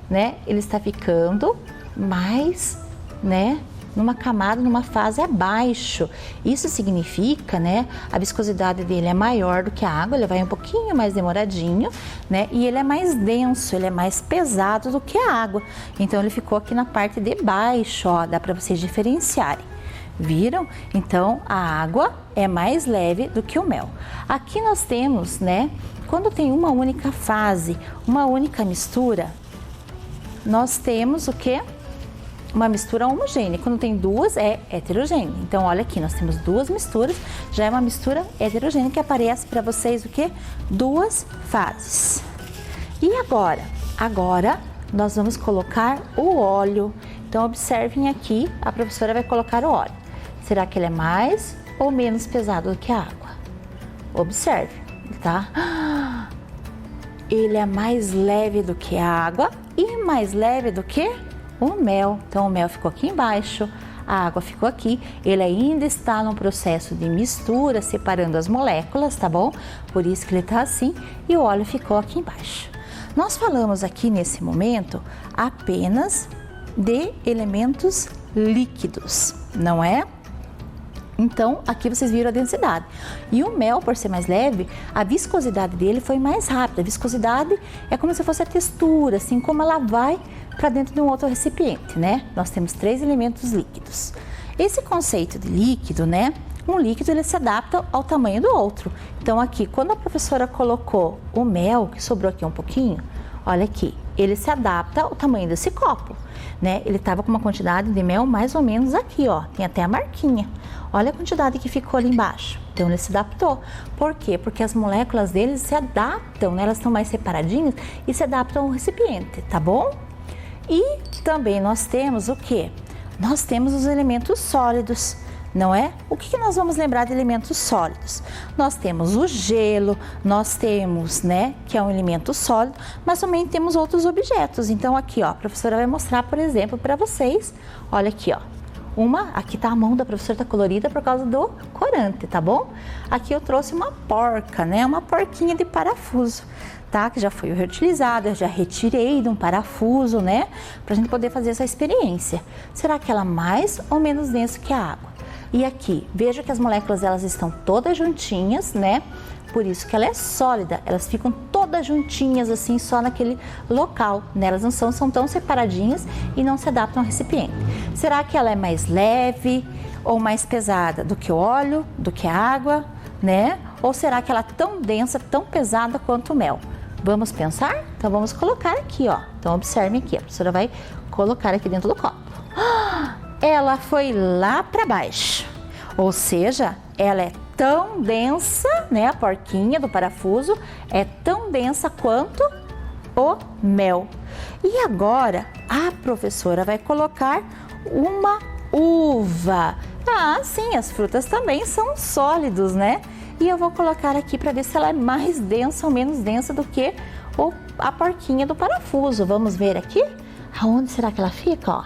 né? Ele está ficando mais, né, numa camada, numa fase abaixo. Isso significa, né, a viscosidade dele é maior do que a água, ele vai um pouquinho mais demoradinho, né? E ele é mais denso, ele é mais pesado do que a água. Então, ele ficou aqui na parte de baixo, ó, dá para vocês diferenciarem. Viram? Então, a água é mais leve do que o mel. Aqui nós temos, né, quando tem uma única fase, uma única mistura, nós temos o quê? Uma mistura homogênea. Quando tem 2, é heterogênea. Então, olha aqui, nós temos 2 misturas, já é uma mistura heterogênea que aparece para vocês o quê? 2 fases. E agora? Agora, nós vamos colocar o óleo. Então, observem aqui, a professora vai colocar o óleo. Será que ele é mais ou menos pesado do que a água? Observe, tá? Ele é mais leve do que a água e mais leve do que o mel. Então, o mel ficou aqui embaixo, a água ficou aqui. Ele ainda está no processo de mistura, separando as moléculas, tá bom? Por isso que ele tá assim, e o óleo ficou aqui embaixo. Nós falamos aqui nesse momento apenas de elementos líquidos, não é? Então, aqui vocês viram a densidade. E o mel, por ser mais leve, a viscosidade dele foi mais rápida. A viscosidade é como se fosse a textura, assim como ela vai para dentro de um outro recipiente, né? Nós temos 3 elementos líquidos. Esse conceito de líquido, né? Um líquido, ele se adapta ao tamanho do outro. Então, aqui, quando a professora colocou o mel, que sobrou aqui um pouquinho, olha aqui, ele se adapta ao tamanho desse copo, né? Ele estava com uma quantidade de mel mais ou menos aqui, ó, tem até a marquinha. Olha a quantidade que ficou ali embaixo. Então, ele se adaptou. Por quê? Porque as moléculas deles se adaptam, né? Elas estão mais separadinhas e se adaptam ao recipiente, tá bom? E também nós temos o quê? Nós temos os elementos sólidos, não é? O que nós vamos lembrar de elementos sólidos? Nós temos o gelo, nós temos, né, que é um elemento sólido, mas também temos outros objetos. Então, aqui, ó, a professora vai mostrar, por exemplo, para vocês, olha aqui, ó. Aqui tá a mão da professora, tá colorida por causa do corante, tá bom? Aqui eu trouxe uma porca, né? Uma porquinha de parafuso, tá? Que já foi reutilizada, eu já retirei de um parafuso, né? Pra gente poder fazer essa experiência. Será que ela é mais ou menos densa que a água? E aqui, veja que as moléculas, elas estão todas juntinhas, né? Por isso que ela é sólida, elas ficam todas todas juntinhas assim, só naquele local, né? Elas não são tão separadinhas e não se adaptam ao recipiente. Será que ela é mais leve ou mais pesada do que o óleo, do que a água, né? Ou será que ela é tão densa, tão pesada quanto o mel? Vamos pensar? Então vamos colocar aqui, ó. Então observem aqui, a professora vai colocar aqui dentro do copo. Ela foi lá para baixo, ou seja, ela é tão densa, né? A porquinha do parafuso é tão densa quanto o mel. E agora a professora vai colocar uma uva. Ah, sim, as frutas também são sólidos, né? E eu vou colocar aqui para ver se ela é mais densa ou menos densa do que a porquinha do parafuso. Vamos ver aqui? Aonde será que ela fica? Ó,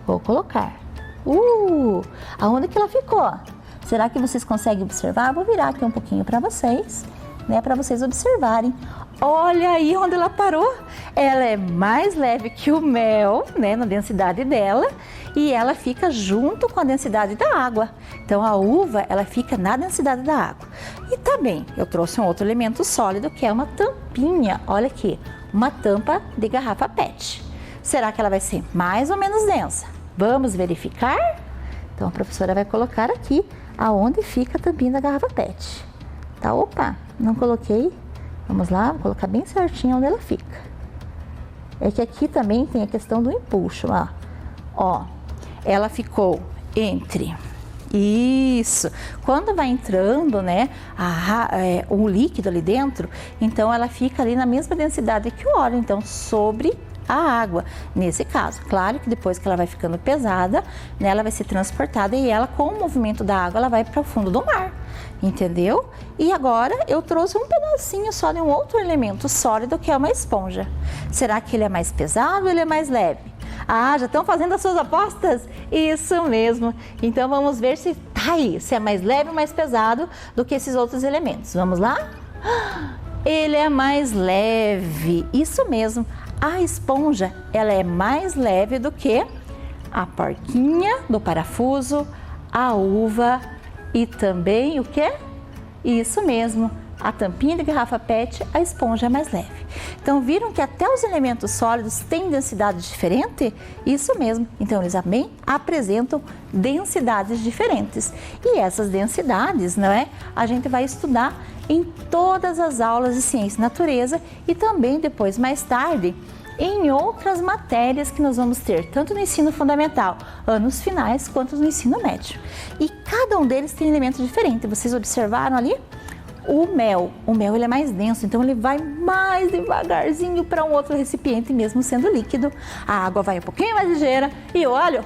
vou colocar. Aonde que ela ficou? Será que vocês conseguem observar? Vou virar aqui um pouquinho para vocês, né? Para vocês observarem. Olha aí onde ela parou. Ela é mais leve que o mel, né? Na densidade dela. E ela fica junto com a densidade da água. Então a uva, ela fica na densidade da água. E também eu trouxe um outro elemento sólido que é uma tampinha. Olha aqui, uma tampa de garrafa PET. Será que ela vai ser mais ou menos densa? Vamos verificar? Então a professora vai colocar aqui aonde fica a tampinha da garrafa PET. Tá? Opa, não coloquei. Vamos lá, vou colocar bem certinho onde ela fica. É que aqui também tem a questão do empuxo, ó. Ó, ela ficou entre... Isso, quando vai entrando, né, o líquido ali dentro, então ela fica ali na mesma densidade que o óleo, então sobre a água. Nesse caso, claro que depois que ela vai ficando pesada, né, ela vai ser transportada e ela, com o movimento da água, ela vai para o fundo do mar, entendeu? E agora eu trouxe um pedacinho só de um outro elemento sólido que é uma esponja. Será que ele é mais pesado ou ele é mais leve? Ah, já estão fazendo as suas apostas? Isso mesmo. Então vamos ver se tá aí, se é mais leve ou mais pesado do que esses outros elementos. Vamos lá? Ele é mais leve. Isso mesmo. A esponja, ela é mais leve do que a porquinha do parafuso, a uva e também o quê? Isso mesmo. A tampinha de garrafa PET, a esponja é mais leve. Então, viram que até os elementos sólidos têm densidade diferente? Isso mesmo. Então, eles também apresentam densidades diferentes. E essas densidades, não é? A gente vai estudar em todas as aulas de ciência e natureza e também depois, mais tarde, em outras matérias que nós vamos ter, tanto no ensino fundamental, anos finais, quanto no ensino médio. E cada um deles tem elementos diferentes. Vocês observaram ali? O mel ele é mais denso, então ele vai mais devagarzinho para um outro recipiente, mesmo sendo líquido. A água vai um pouquinho mais ligeira e o óleo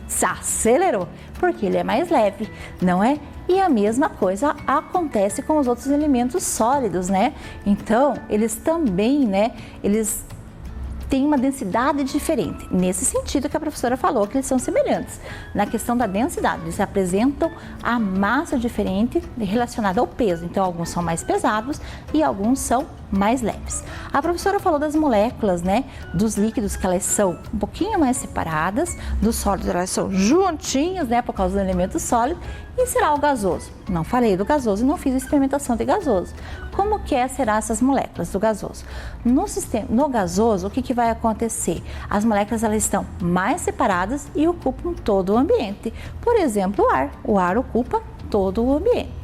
se acelerou, porque ele é mais leve, não é? E a mesma coisa acontece com os outros elementos sólidos, né? Então, eles também, né? Eles têm uma densidade diferente. Nesse sentido que a professora falou que eles são semelhantes. Na questão da densidade, eles apresentam a massa diferente relacionada ao peso. Então, alguns são mais pesados e alguns são mais leves. A professora falou das moléculas, né? Dos líquidos, que elas são um pouquinho mais separadas, dos sólidos elas são juntinhas, né? Por causa do elemento sólido. E será o gasoso? Não falei do gasoso e não fiz a experimentação de gasoso. Como que serão essas moléculas do gasoso? No gasoso, o que vai acontecer? As moléculas elas estão mais separadas e ocupam todo o ambiente. Por exemplo, o ar. O ar ocupa todo o ambiente.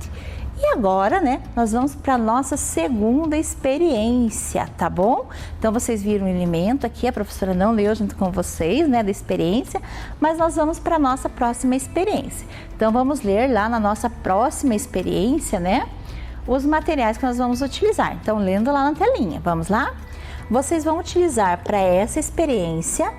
E agora, né, nós vamos para a nossa segunda experiência, tá bom? Então, vocês viram o elemento aqui, a professora não leu junto com vocês, né, da experiência, mas nós vamos para a nossa próxima experiência. Então, vamos ler lá na nossa próxima experiência, né, os materiais que nós vamos utilizar. Então, lendo lá na telinha, vamos lá? Vocês vão utilizar para essa experiência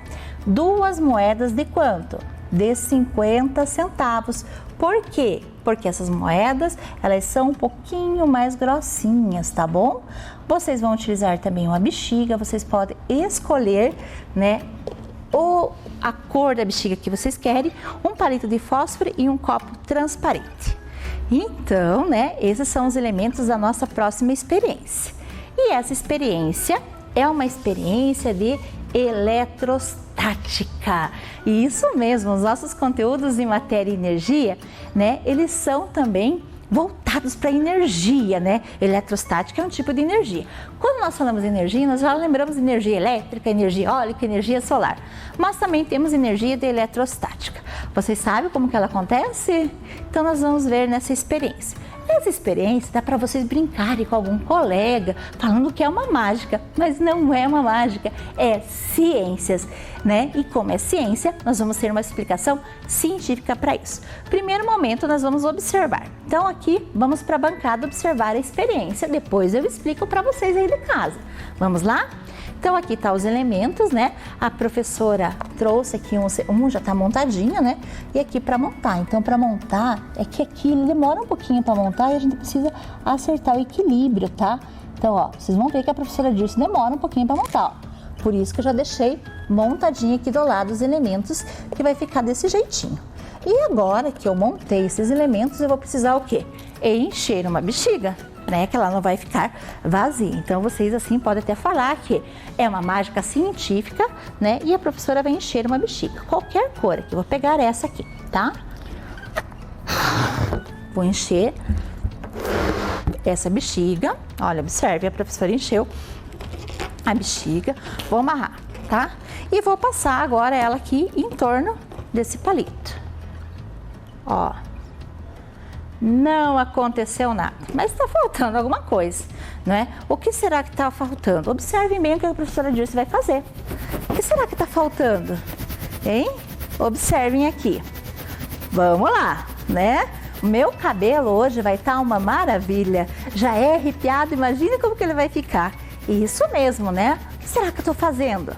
2 moedas de quanto? De 50 centavos. Por quê? Porque essas moedas, elas são um pouquinho mais grossinhas, tá bom? Vocês vão utilizar também uma bexiga, vocês podem escolher, né, a cor da bexiga que vocês querem, um palito de fósforo e um copo transparente. Então, né, esses são os elementos da nossa próxima experiência. E essa experiência é uma experiência de eletrostática. E isso mesmo, os nossos conteúdos em matéria e energia, né, eles são também voltados para energia, né? Eletrostática é um tipo de energia. Quando nós falamos de energia, nós já lembramos de energia elétrica, energia eólica, energia solar. Mas também temos energia de eletrostática. Vocês sabem como que ela acontece? Então nós vamos ver nessa experiência. Essa experiência dá para vocês brincarem com algum colega, falando que é uma mágica, mas não é uma mágica, é ciências, né? E como é ciência, nós vamos ter uma explicação científica para isso. Primeiro momento, nós vamos observar. Então aqui, vamos para a bancada observar a experiência, depois eu explico para vocês aí de casa. Vamos lá? Então aqui tá os elementos, né? A professora trouxe aqui um já tá montadinho, né? E aqui para montar. Então para montar, é que aqui ele demora um pouquinho para montar e a gente precisa acertar o equilíbrio, tá? Então, ó, vocês vão ver que a professora Dirce demora um pouquinho para montar, ó. Por isso que eu já deixei montadinho aqui do lado os elementos, que vai ficar desse jeitinho. E agora que eu montei esses elementos, eu vou precisar o quê? Encher uma bexiga, né? Que ela não vai ficar vazia. Então, vocês assim podem até falar que é uma mágica científica, né? E a professora vai encher uma bexiga, qualquer cor aqui. Vou pegar essa aqui, tá? Vou encher essa bexiga. Olha, observe, a professora encheu a bexiga. Vou amarrar, tá? E vou passar agora ela aqui em torno desse palito. Ó. Não aconteceu nada, mas está faltando alguma coisa, não é? O que será que está faltando? Observem bem o que a professora Dirce vai fazer. O que será que está faltando? Hein? Observem aqui. Vamos lá, né? O meu cabelo hoje vai estar uma maravilha. Já é arrepiado, imagina como que ele vai ficar. Isso mesmo, né? O que será que eu estou fazendo?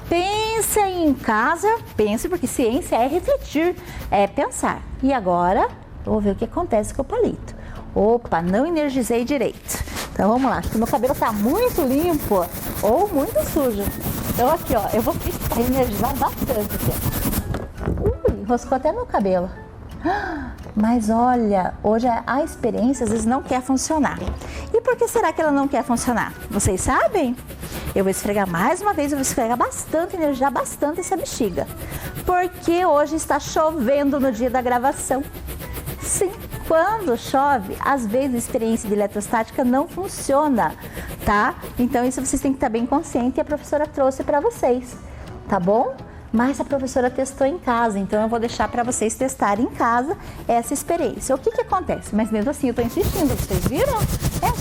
Pense em casa, pense, porque ciência é refletir, é pensar. E agora, vou ver o que acontece com o palito. Opa, não energizei direito. Então vamos lá, porque meu cabelo está muito limpo ou muito sujo. Então aqui, ó, eu vou energizar bastante aqui. Enroscou até no cabelo. Mas olha, hoje a experiência às vezes não quer funcionar. E por que será que ela não quer funcionar? Vocês sabem? Eu vou esfregar mais uma vez, eu vou esfregar bastante, energizar bastante essa bexiga. Porque hoje está chovendo no dia da gravação. Sim, quando chove, às vezes a experiência de eletrostática não funciona, tá? Então isso vocês têm que estar bem conscientes e a professora trouxe para vocês, tá bom? Mas a professora testou em casa, então eu vou deixar para vocês testarem em casa essa experiência. O que que acontece? Mas mesmo assim eu tô insistindo, vocês viram?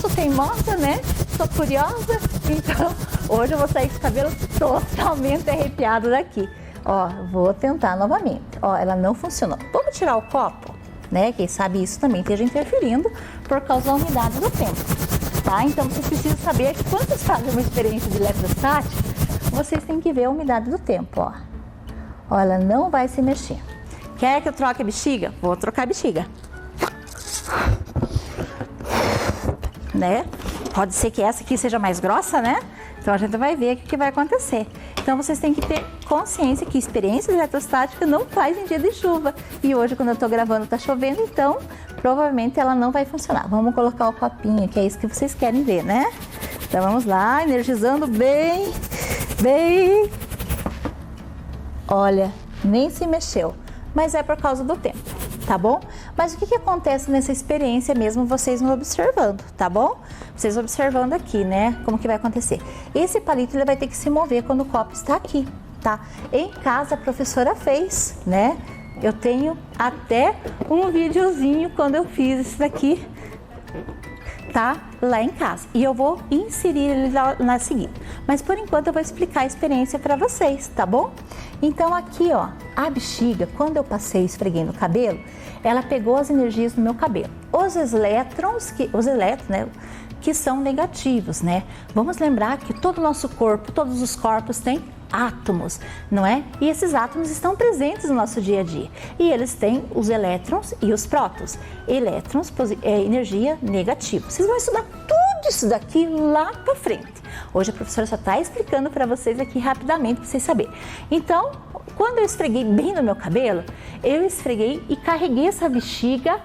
Sou teimosa, né? Sou curiosa, então hoje eu vou sair com o cabelo totalmente arrepiado daqui. Ó, vou tentar novamente. Ó, ela não funcionou. Vamos tirar o copo, né? Quem sabe isso também esteja interferindo por causa da umidade do tempo, tá? Então vocês precisam saber que quando vocês fazem uma experiência de eletrostática, vocês têm que ver a umidade do tempo, ó. Ó, ela não vai se mexer. Quer que eu troque a bexiga? Vou trocar a bexiga. Né? Pode ser que essa aqui seja mais grossa, né? Então a gente vai ver o que vai acontecer. Então vocês têm que ter consciência que experiência de eletrostática não faz em dia de chuva. E hoje, quando eu tô gravando, tá chovendo, então provavelmente ela não vai funcionar. Vamos colocar o copinho, que é isso que vocês querem ver, né? Então vamos lá, energizando bem, bem. Olha, nem se mexeu, mas é por causa do tempo, tá bom? Mas o que que acontece nessa experiência mesmo, vocês me observando, tá bom? Vocês observando aqui, né, como que vai acontecer. Esse palito, ele vai ter que se mover quando o copo está aqui, tá? Em casa a professora fez, né? Eu tenho até um videozinho quando eu fiz isso daqui, tá? Lá em casa. E eu vou inserir ele lá na seguinte. Mas por enquanto eu vou explicar a experiência para vocês, tá bom? Então aqui, ó, a bexiga, quando eu passei e esfreguei no cabelo, ela pegou as energias do meu cabelo. Os elétrons, né, que são negativos, né? Vamos lembrar que todo o nosso corpo, todos os corpos têm átomos, não é? E esses átomos estão presentes no nosso dia a dia. E eles têm os elétrons e os prótons. Elétrons é energia negativa. Vocês vão estudar tudo isso daqui lá para frente. Hoje a professora só está explicando para vocês aqui rapidamente para vocês saberem. Então, quando eu esfreguei bem no meu cabelo, eu esfreguei e carreguei essa bexiga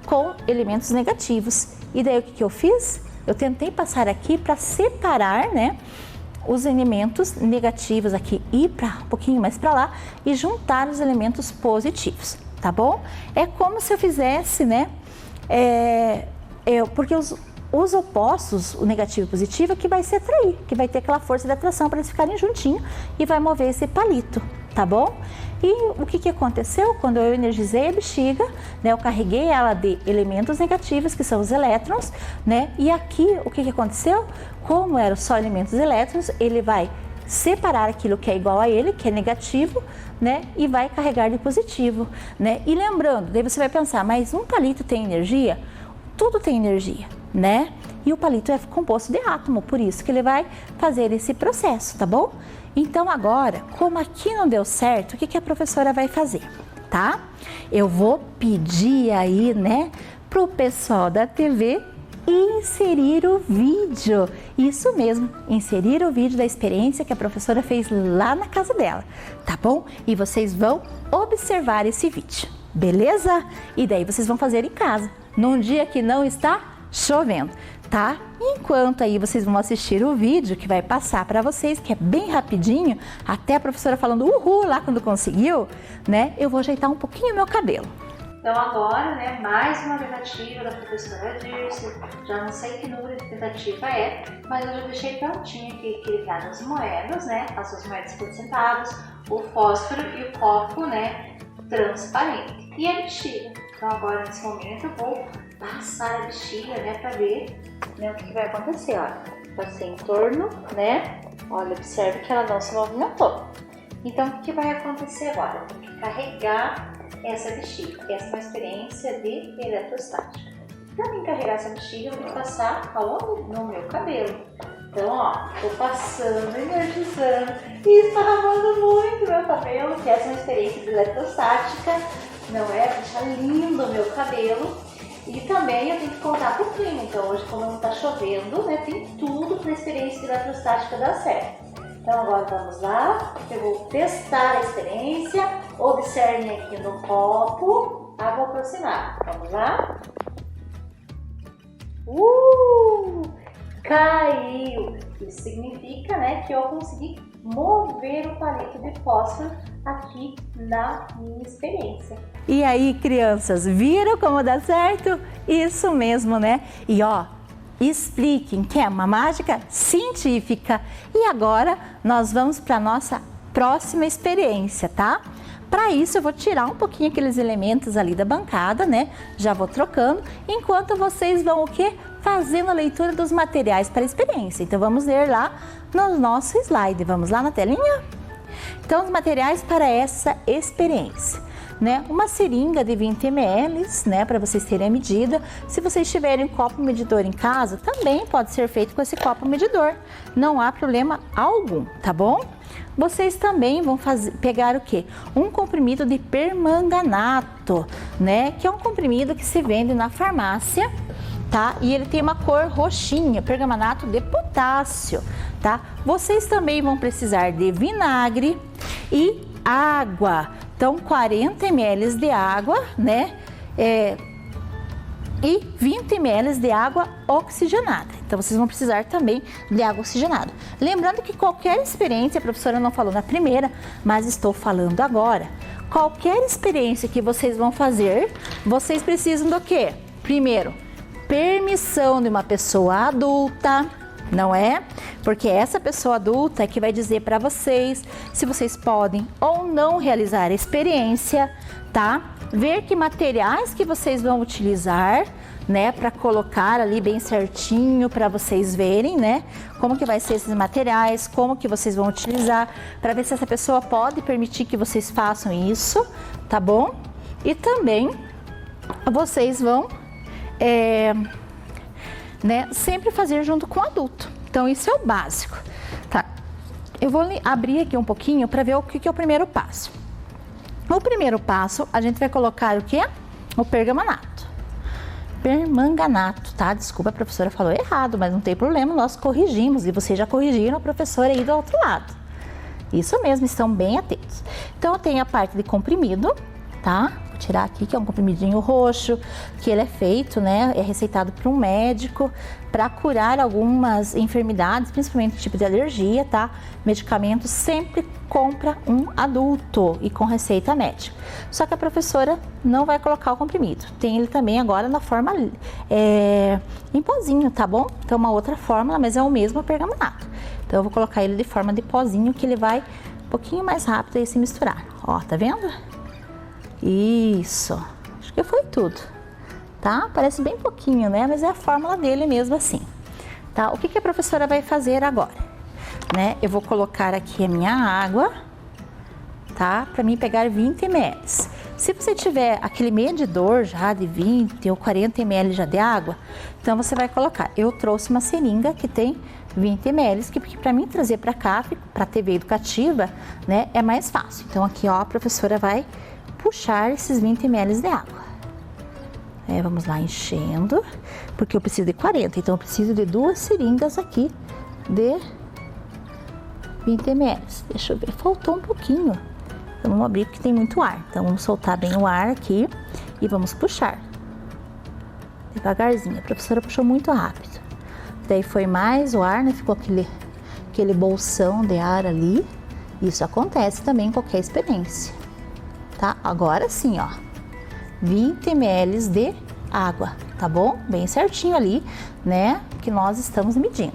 com elementos negativos. E daí o que eu fiz? Eu tentei passar aqui para separar, né, os elementos negativos aqui e para um pouquinho mais para lá e juntar os elementos positivos, tá bom? É como se eu fizesse, né, Porque os opostos, o negativo e o positivo, é que vai se atrair, que vai ter aquela força de atração para eles ficarem juntinhos e vai mover esse palito, tá bom? E o que aconteceu? Quando eu energizei a bexiga, né, eu carreguei ela de elementos negativos, que são os elétrons, né? E aqui, o que aconteceu? Como eram só elementos elétrons, ele vai separar aquilo que é igual a ele, que é negativo, né? E vai carregar de positivo, né? E lembrando, daí você vai pensar, mas um palito tem energia? Tudo tem energia, né? E o palito é composto de átomo, por isso que ele vai fazer esse processo, tá bom? Então agora, como aqui não deu certo, o que a professora vai fazer, tá? Eu vou pedir aí, né, pro pessoal da TV inserir o vídeo. Isso mesmo, inserir o vídeo da experiência que a professora fez lá na casa dela, tá bom? E vocês vão observar esse vídeo, beleza? E daí vocês vão fazer em casa, num dia que não está chovendo, tá? Enquanto aí vocês vão assistir o vídeo que vai passar para vocês, que é bem rapidinho, até a professora falando uhul lá quando conseguiu, né? Eu vou ajeitar um pouquinho o meu cabelo. Então agora, né, mais uma tentativa da professora Dirce, já não sei que número de tentativa é, mas eu já deixei prontinho aqui equilibrado as moedas, né, as suas moedas por centavos, o fósforo e o copo, né, transparente. E a bexiga. Então agora nesse momento eu vou passar a bexiga, né, para ver, né, o que vai acontecer, olha. Passei em torno, né, olha, observe que ela não se movimentou. Então o que vai acontecer agora? Tem que carregar essa bexiga. Essa é uma experiência de eletrostática. Para mim carregar essa bexiga, eu vou passar aonde? No meu cabelo. Então, ó, tô passando, energizando e está lavando muito meu cabelo, que essa é uma experiência de eletrostática, não é? Deixa lindo o meu cabelo. E também eu tenho que contar pro clima. Então, hoje, como não tá chovendo, né, tem tudo para a experiência de eletrostática dar certo. Então agora vamos lá, eu vou testar a experiência, observem aqui no copo, vou aproximar, vamos lá. Caiu! Isso significa, né, que eu consegui mover o palito de fósforo aqui na minha experiência. E aí, crianças, viram como dá certo? Isso mesmo, né? E ó, expliquem que é uma mágica científica. E agora nós vamos para a nossa próxima experiência, tá? Para isso eu vou tirar um pouquinho aqueles elementos ali da bancada, né? Já vou trocando, enquanto vocês vão o quê? Fazendo a leitura dos materiais para a experiência. Então vamos ler lá no nosso slide. Vamos lá na telinha? Então os materiais para essa experiência. Né, uma seringa de 20 ml, né, para vocês terem a medida. Se vocês tiverem um copo medidor em casa, também pode ser feito com esse copo medidor. Não há problema algum, tá bom? Vocês também vão pegar o quê? Um comprimido de permanganato, né, que é um comprimido que se vende na farmácia, tá? E ele tem uma cor roxinha, permanganato de potássio, tá? Vocês também vão precisar de vinagre e água. Então, 40 ml de água, né? E 20 ml de água oxigenada. Então, vocês vão precisar também de água oxigenada. Lembrando que qualquer experiência, a professora não falou na primeira, mas estou falando agora. Qualquer experiência que vocês vão fazer, vocês precisam do quê? Primeiro, permissão de uma pessoa adulta, não é? Porque essa pessoa adulta é que vai dizer para vocês se vocês podem ou não realizar a experiência, tá? Ver que materiais que vocês vão utilizar, né? Para colocar ali bem certinho para vocês verem, né? Como que vai ser esses materiais, como que vocês vão utilizar, para ver se essa pessoa pode permitir que vocês façam isso, tá bom? E também vocês vão né, sempre fazer junto com o adulto. Então, isso é o básico, tá? Eu vou abrir aqui um pouquinho para ver o que é o primeiro passo. No primeiro passo, a gente vai colocar o quê? O permanganato. Permanganato, tá? Desculpa, a professora falou errado, mas não tem problema, nós corrigimos e vocês já corrigiram a professora aí do outro lado. Isso mesmo, estão bem atentos. Então, eu tenho a parte de comprimido, tá? tirar aqui, que é um comprimidinho roxo, que ele é feito, né, é receitado por um médico para curar algumas enfermidades, principalmente tipo de alergia, tá? Medicamento sempre compra um adulto e com receita médica. Só que a professora não vai colocar o comprimido. Tem ele também agora na forma em pozinho, tá bom? Então uma outra fórmula, mas é o mesmo pergamonato. Então eu vou colocar ele de forma de pozinho, que ele vai um pouquinho mais rápido aí se misturar. Ó, tá vendo? Isso. Acho que foi tudo. Tá? Parece bem pouquinho, né? Mas é a fórmula dele mesmo assim. Tá? O que a professora vai fazer agora? Né? Eu vou colocar aqui a minha água, tá? Para mim pegar 20 ml. Se você tiver aquele medidor já de 20 ou 40 ml já de água, então você vai colocar. Eu trouxe uma seringa que tem 20 ml, porque para mim trazer para cá, para a TV educativa, né, é mais fácil. Então aqui, ó, a professora vai puxar esses 20 ml de água. Vamos lá enchendo, porque eu preciso de 40, então eu preciso de 2 seringas aqui de 20 ml. Deixa eu ver, faltou um pouquinho. Então vamos abrir porque tem muito ar. Então vamos soltar bem o ar aqui e vamos puxar. Devagarzinho, a professora puxou muito rápido. Daí foi mais o ar, né? Ficou aquele bolsão de ar ali. Isso acontece também em qualquer experiência, tá? Agora sim, ó. 20 ml de água, tá bom? Bem certinho ali, né? Que nós estamos medindo.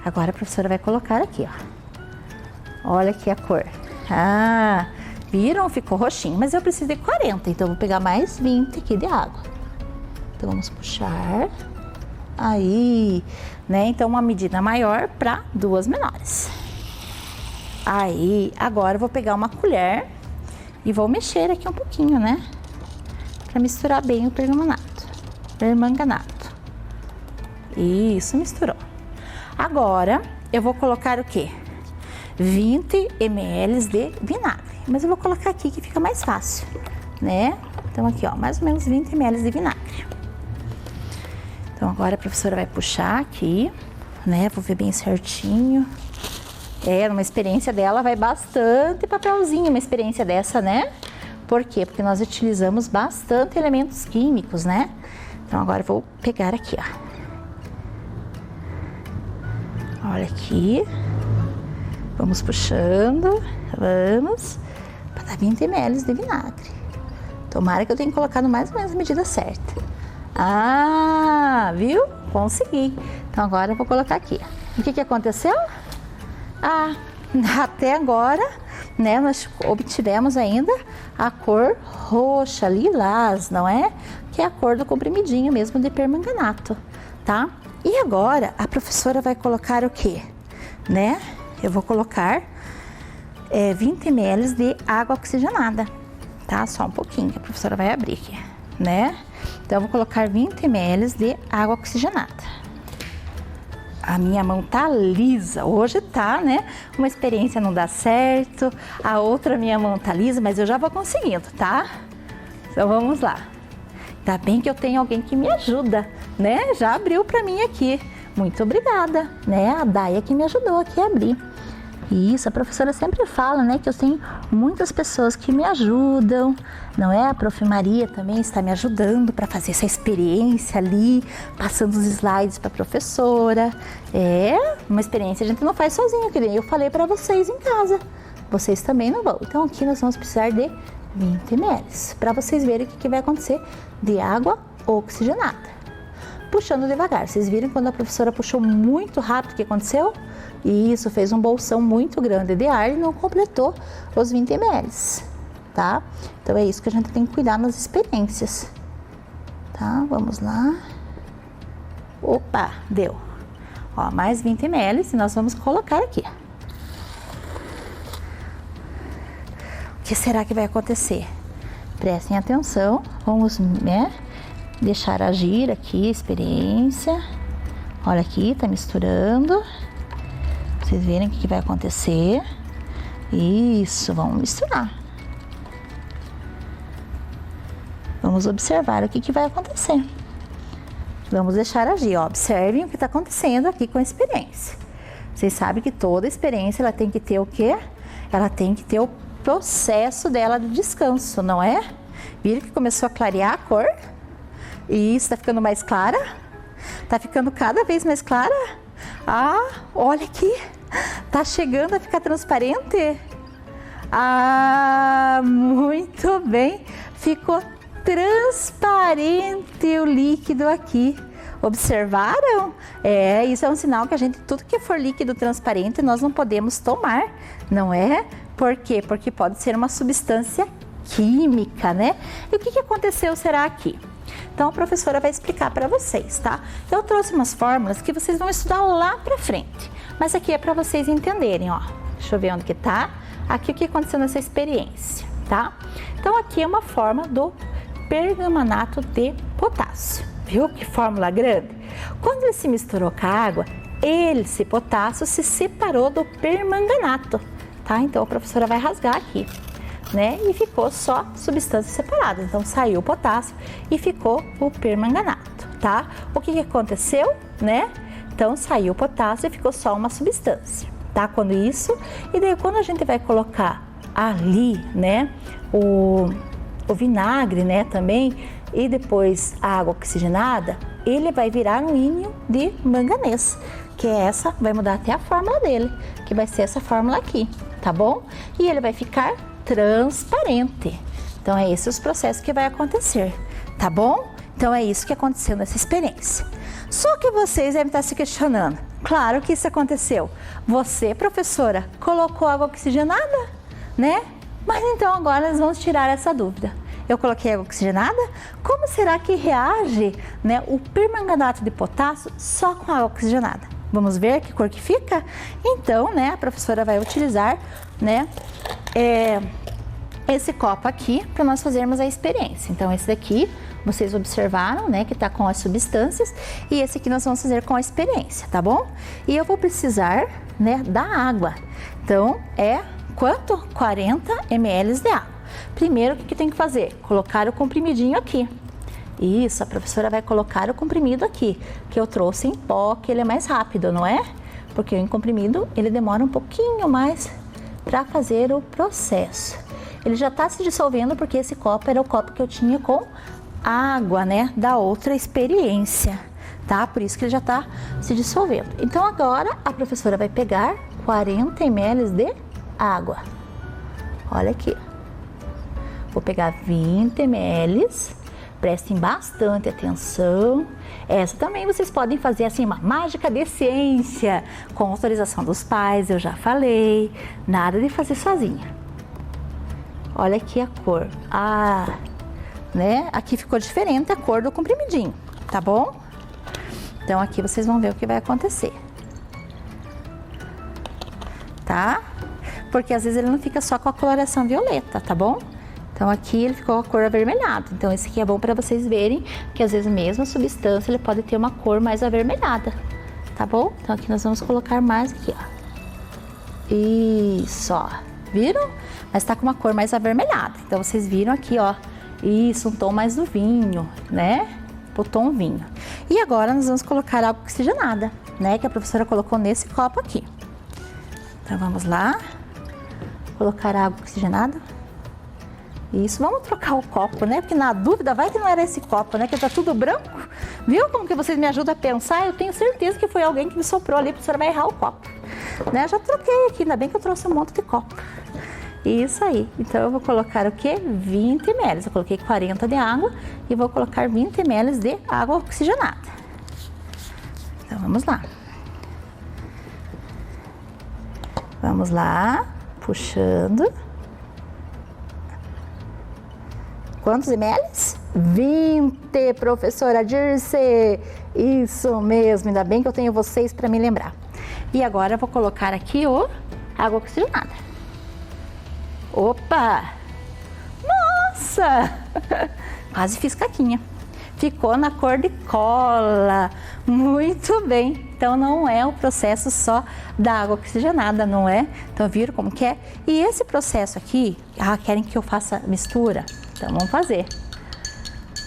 Agora a professora vai colocar aqui, ó. Olha aqui a cor. Ah, viram? Ficou roxinho, mas eu preciso de 40, então eu vou pegar mais 20 aqui de água. Então vamos puxar. Aí, né? Então uma medida maior para 2 menores. Aí, agora eu vou pegar uma colher e vou mexer aqui um pouquinho, né? Para misturar bem o permanganato. Isso, misturou. Agora, eu vou colocar o quê? 20 ml de vinagre. Mas eu vou colocar aqui que fica mais fácil, né? Então aqui, ó, mais ou menos 20 ml de vinagre. Então agora a professora vai puxar aqui, né? Vou ver bem certinho. Numa experiência dela vai bastante papelzinho, uma experiência dessa, né? Por quê? Porque nós utilizamos bastante elementos químicos, né? Então agora eu vou pegar aqui, ó. Olha aqui. Vamos puxando, vamos, para dar 20 ml de vinagre. Tomara que eu tenha colocado mais ou menos a medida certa. Ah, viu? Consegui. Então agora eu vou colocar aqui. O que aconteceu? Ah, até agora, né, nós obtivemos ainda a cor roxa, lilás, não é? Que é a cor do comprimidinho mesmo de permanganato, tá? E agora a professora vai colocar o quê? Né? Eu vou colocar 20 ml de água oxigenada, tá? Só um pouquinho, que a professora vai abrir aqui, né? Então, eu vou colocar 20 ml de água oxigenada. A minha mão tá lisa, hoje tá, né? Uma experiência não dá certo, a outra minha mão tá lisa, mas eu já vou conseguindo, tá? Então, vamos lá. Ainda bem que eu tenho alguém que me ajuda, né? Já abriu pra mim aqui. Muito obrigada, né? A Daia que me ajudou aqui a abrir. Isso, a professora sempre fala, né, que eu tenho muitas pessoas que me ajudam, não é? A Prof. Maria também está me ajudando para fazer essa experiência ali, passando os slides para a professora. É uma experiência a gente não faz sozinho, que nem eu falei para vocês em casa. Vocês também não vão. Então aqui nós vamos precisar de 20 ml, para vocês verem o que vai acontecer de água oxigenada. Puxando devagar. Vocês viram quando a professora puxou muito rápido o que aconteceu? Isso, fez um bolsão muito grande de ar e não completou os 20 ml, tá? Então é isso que a gente tem que cuidar nas experiências, tá? Vamos lá. Opa, deu. Ó, mais 20 ml e nós vamos colocar aqui. O que será que vai acontecer? Prestem atenção, vamos, né? Deixar agir aqui a experiência. Olha aqui, tá misturando. Vocês verem o que vai acontecer. Isso, vamos misturar. Vamos observar o que vai acontecer. Vamos deixar agir, ó. Observem o que está acontecendo aqui com a experiência. Vocês sabem que toda experiência ela tem que ter o quê? Ela tem que ter o processo dela de descanso, não é? Viram que começou a clarear a cor? Isso, tá ficando mais clara? Tá ficando cada vez mais clara? Ah, olha aqui, tá chegando a ficar transparente. Ah, muito bem, ficou transparente o líquido aqui. Observaram? Isso é um sinal que a gente, tudo que for líquido transparente, nós não podemos tomar, não é? Por quê? Porque pode ser uma substância química, né? E o que aconteceu será aqui? Então a professora vai explicar para vocês, tá? Eu trouxe umas fórmulas que vocês vão estudar lá pra frente, mas aqui é para vocês entenderem, ó. Deixa eu ver onde que tá. Aqui o que aconteceu nessa experiência, tá? Então aqui é uma fórmula do permanganato de potássio. Viu que fórmula grande? Quando ele se misturou com a água, esse potássio se separou do permanganato, tá? Então a professora vai rasgar aqui, né? E ficou só substâncias separadas. Então saiu o potássio e ficou o permanganato, tá? O que aconteceu, né? Então saiu o potássio e ficou só uma substância, tá? Quando isso, e daí quando a gente vai colocar ali, né, o vinagre, né, também, e depois a água oxigenada, ele vai virar um íon de manganês, que é essa, vai mudar até a fórmula dele, que vai ser essa fórmula aqui, tá bom? E ele vai ficar transparente. Então é esses os processos que vai acontecer, tá bom? Então é isso que aconteceu nessa experiência. Só que vocês devem estar se questionando. Claro que isso aconteceu. Você, professora, colocou água oxigenada, né? Mas então agora nós vamos tirar essa dúvida. Eu coloquei água oxigenada? Como será que reage, né, o permanganato de potássio só com água oxigenada? Vamos ver que cor que fica? Então, né, a professora vai utilizar, né, esse copo aqui para nós fazermos a experiência. Então, esse daqui vocês observaram, né, que tá com as substâncias, e esse aqui nós vamos fazer com a experiência, tá bom? E eu vou precisar, né, da água. Então, quanto? 40 ml de água. Primeiro, o que tem que fazer? Colocar o comprimidinho aqui. Isso, a professora vai colocar o comprimido aqui, que eu trouxe em pó, que ele é mais rápido, não é? Porque o comprimido, ele demora um pouquinho mais para fazer o processo. Ele já está se dissolvendo porque esse copo era o copo que eu tinha com água, né, da outra experiência, tá? Por isso que ele já está se dissolvendo. Então agora a professora vai pegar 40 ml de água. Olha aqui. Vou pegar 20 ml, prestem bastante atenção. Essa também vocês podem fazer assim, uma mágica de ciência, com autorização dos pais, eu já falei, nada de fazer sozinha. Olha aqui a cor, né? Aqui ficou diferente a cor do comprimidinho, tá bom? Então aqui vocês vão ver o que vai acontecer, tá? Porque às vezes ele não fica só com a coloração violeta, tá bom? Então aqui ele ficou com a cor avermelhada. Então esse aqui é bom para vocês verem que às vezes mesmo a substância ele pode ter uma cor mais avermelhada, tá bom? Então aqui nós vamos colocar mais aqui, ó. Isso, ó. Viram? Mas tá com uma cor mais avermelhada. Então vocês viram aqui, ó. Isso, um tom mais do vinho, né? O tom vinho. E agora nós vamos colocar água oxigenada, né? Que a professora colocou nesse copo aqui. Então vamos lá. Colocar água oxigenada. Isso, vamos trocar o copo, né? Porque na dúvida, vai que não era esse copo, né? Que tá tudo branco. Viu como que vocês me ajudam a pensar? Eu tenho certeza que foi alguém que me soprou ali, a professora vai errar o copo. Né? Já troquei aqui, ainda bem que eu trouxe um monte de copo. Isso aí. Então eu vou colocar o quê? 20 ml. Eu coloquei 40 de água e vou colocar 20 ml de água oxigenada. Então vamos lá. Vamos lá, puxando. Quantos ml? 20, professora Dirce! Isso mesmo, ainda bem que eu tenho vocês para me lembrar. E agora eu vou colocar aqui água oxigenada. Opa! Nossa! Quase fiz caquinha. Ficou na cor de cola. Muito bem. Então não é o processo só da água oxigenada, não é? Então viram como que é? E esse processo aqui, querem que eu faça mistura? Então vamos fazer.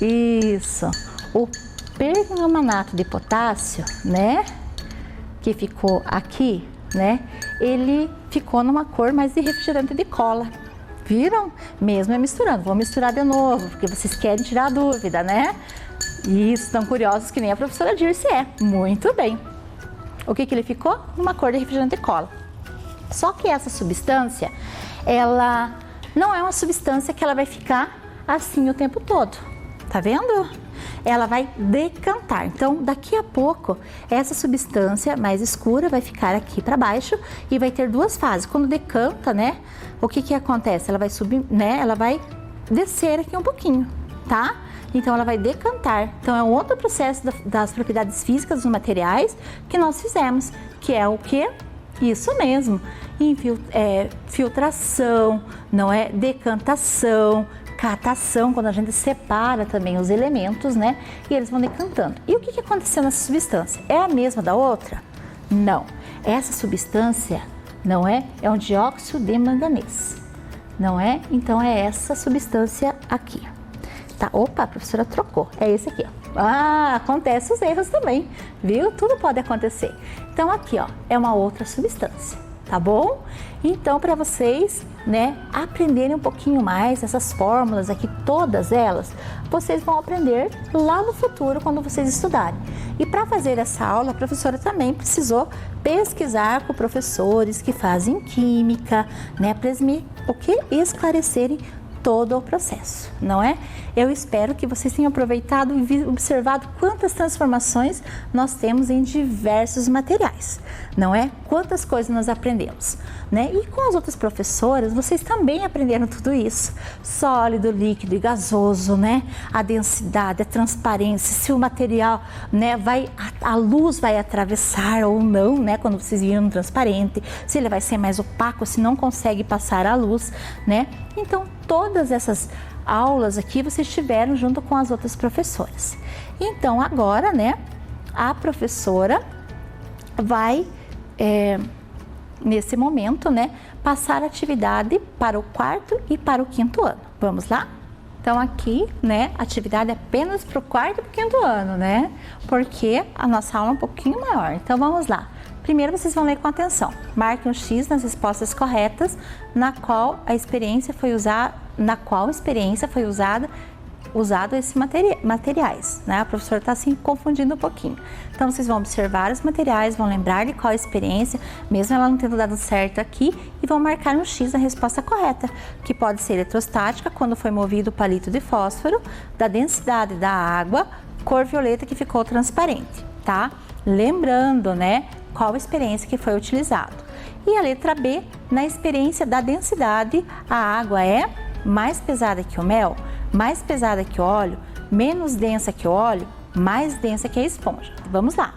Isso. O permanganato de potássio, né? Que ficou aqui, né? Ele ficou numa cor mais de refrigerante de cola. Viram? Mesmo é misturando. Vou misturar de novo, porque vocês querem tirar a dúvida, né? Isso, estão curiosos que nem a professora Dirce é. Muito bem. O que ele ficou? Uma cor de refrigerante de cola. Só que essa substância, ela não é uma substância que ela vai ficar assim o tempo todo. Tá vendo? Ela vai decantar. Então, daqui a pouco, essa substância mais escura vai ficar aqui para baixo e vai ter duas fases. Quando decanta, né? O que acontece? Ela vai subir, né? Ela vai descer aqui um pouquinho, tá? Então, ela vai decantar. Então, é um outro processo das propriedades físicas dos materiais que nós fizemos, que é o quê? Isso mesmo. Filtração, não é? Decantação, catação, quando a gente separa também os elementos, né? E eles vão decantando. E o que aconteceu nessa substância? É a mesma da outra? Não. Essa substância, não é? É um dióxido de manganês. Não é? Então, é essa substância aqui. Tá? Opa, a professora trocou. É esse aqui, ó. Ah, acontece os erros também, viu? Tudo pode acontecer. Então, aqui, ó, é uma outra substância, tá bom? Então, para vocês, né, aprenderem um pouquinho mais essas fórmulas aqui, todas elas, vocês vão aprender lá no futuro, quando vocês estudarem. E para fazer essa aula, a professora também precisou pesquisar com professores que fazem química, né, para esclarecerem todo o processo, não é? Eu espero que vocês tenham aproveitado e observado quantas transformações nós temos em diversos materiais, não é? Quantas coisas nós aprendemos, né? E com as outras professoras, vocês também aprenderam tudo isso. Sólido, líquido e gasoso, né? A densidade, a transparência, se o material, né, a luz vai atravessar ou não, né? Quando vocês viram no transparente, se ele vai ser mais opaco, se não consegue passar a luz, né? Então, todas essas aulas aqui vocês tiveram junto com as outras professoras. Então, agora, né, a professora vai, nesse momento, né, passar a atividade para o 4º e para o 5º ano. Vamos lá? Então, aqui, né, atividade apenas para o 4º e para o 5º ano, né? Porque a nossa aula é um pouquinho maior. Então, vamos lá. Primeiro, vocês vão ler com atenção. Marque um X nas respostas corretas, na qual experiência foi usado esses materiais, né? A professora está se confundindo um pouquinho. Então, vocês vão observar os materiais, vão lembrar de qual experiência, mesmo ela não tendo dado certo aqui, e vão marcar um X na resposta correta, que pode ser eletrostática, quando foi movido o palito de fósforo, da densidade da água, cor violeta que ficou transparente, tá? Lembrando, né, qual experiência que foi utilizado. E a letra B, na experiência da densidade, a água é mais pesada que o mel, mais pesada que o óleo, menos densa que o óleo, mais densa que a esponja. Vamos lá!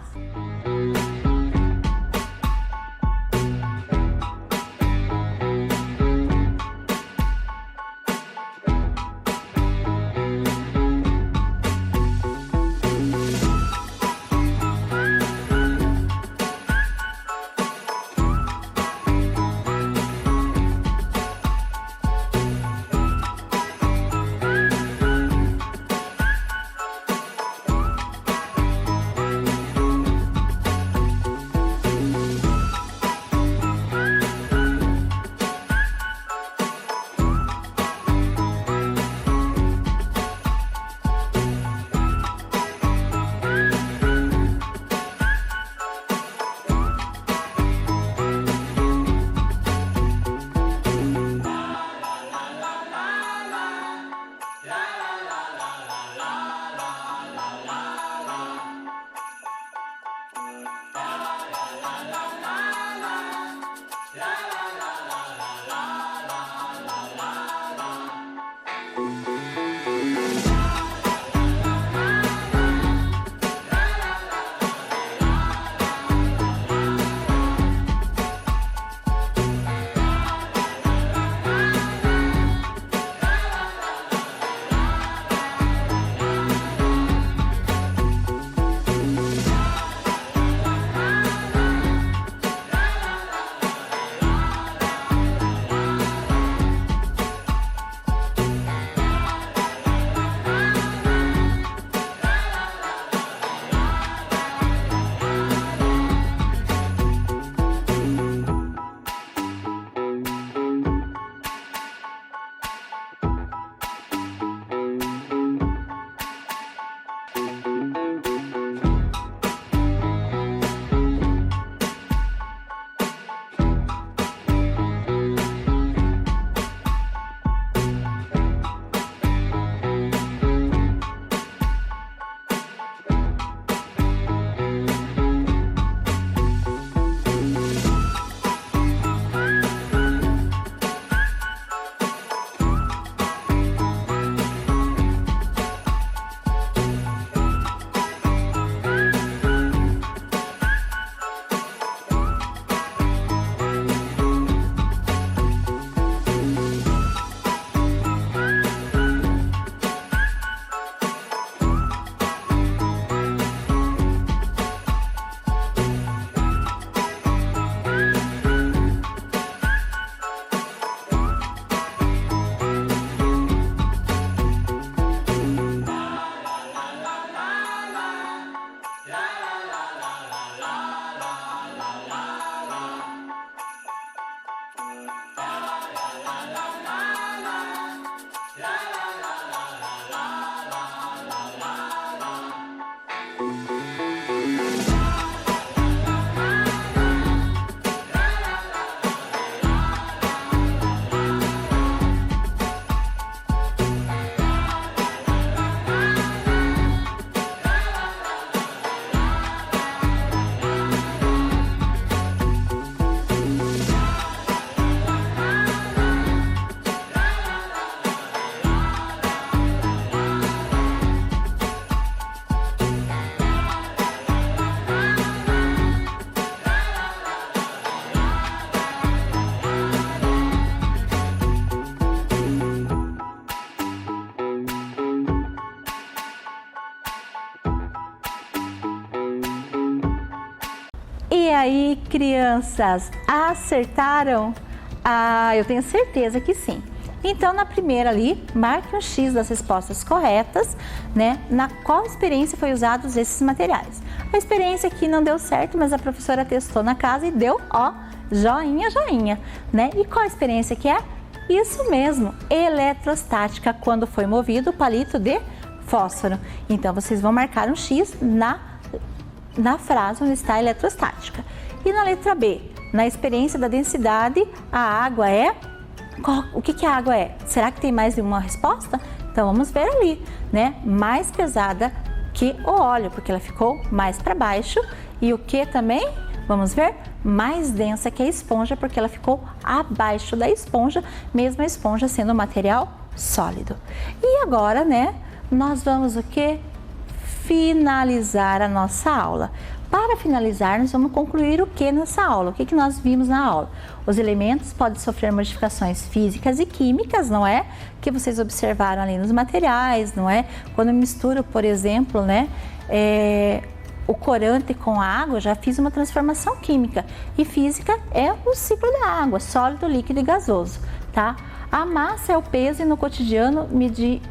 aí, crianças, acertaram? Ah, eu tenho certeza que sim. Então, na primeira ali, marque um X das respostas corretas, né? Na qual experiência foi usados esses materiais. A experiência aqui não deu certo, mas a professora testou na casa e deu, ó, joinha, joinha, né? E qual experiência que é? Isso mesmo, eletrostática, quando foi movido o palito de fósforo. Então, vocês vão marcar um X na frase onde está eletrostática. E na letra B, na experiência da densidade, a água é... O que a água é? Será que tem mais de uma resposta? Então, vamos ver ali, né? Mais pesada que o óleo, porque ela ficou mais para baixo. E o que também? Vamos ver? Mais densa que a esponja, porque ela ficou abaixo da esponja, mesmo a esponja sendo um material sólido. E agora, né? Nós vamos o quê? Finalizar a nossa aula. Para finalizar, nós vamos concluir o que nessa aula? O que nós vimos na aula? Os elementos podem sofrer modificações físicas e químicas, não é? Que vocês observaram ali nos materiais, não é? Quando eu misturo, por exemplo, né? O corante com a água, já fiz uma transformação química. E física é o ciclo da água, sólido, líquido e gasoso, tá? A massa é o peso e no cotidiano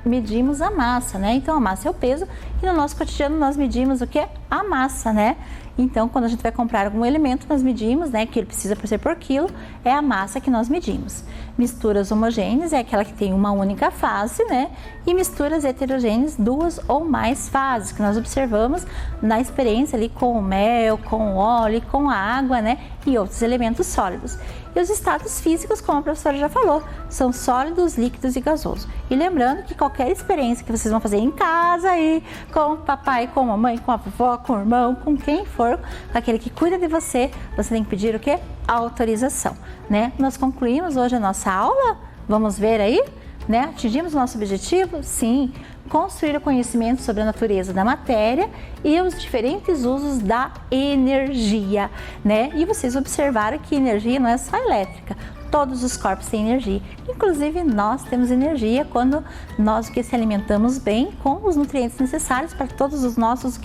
medimos a massa, né? Então, a massa é o peso e no nosso cotidiano nós medimos o que? A massa, né? Então, quando a gente vai comprar algum elemento, nós medimos, né? Que ele precisa ser por quilo, é a massa que nós medimos. Misturas homogêneas é aquela que tem uma única fase, né? E misturas heterogêneas, duas ou mais fases, que nós observamos na experiência ali com o mel, com o óleo, com a água, né? E outros elementos sólidos. E os estados físicos, como a professora já falou, são sólidos, líquidos e gasosos. E lembrando que qualquer experiência que vocês vão fazer em casa aí, com o papai, com a mamãe, com a vovó, com o irmão, com quem for, aquele que cuida de você, você tem que pedir o quê? Autorização, né? Nós concluímos hoje a nossa aula, vamos ver aí, né? Atingimos o nosso objetivo? Sim. Construir o conhecimento sobre a natureza da matéria e os diferentes usos da energia, né? E vocês observaram que energia não é só elétrica, todos os corpos têm energia, inclusive nós temos energia quando nós que se alimentamos bem com os nutrientes necessários para todos os nossos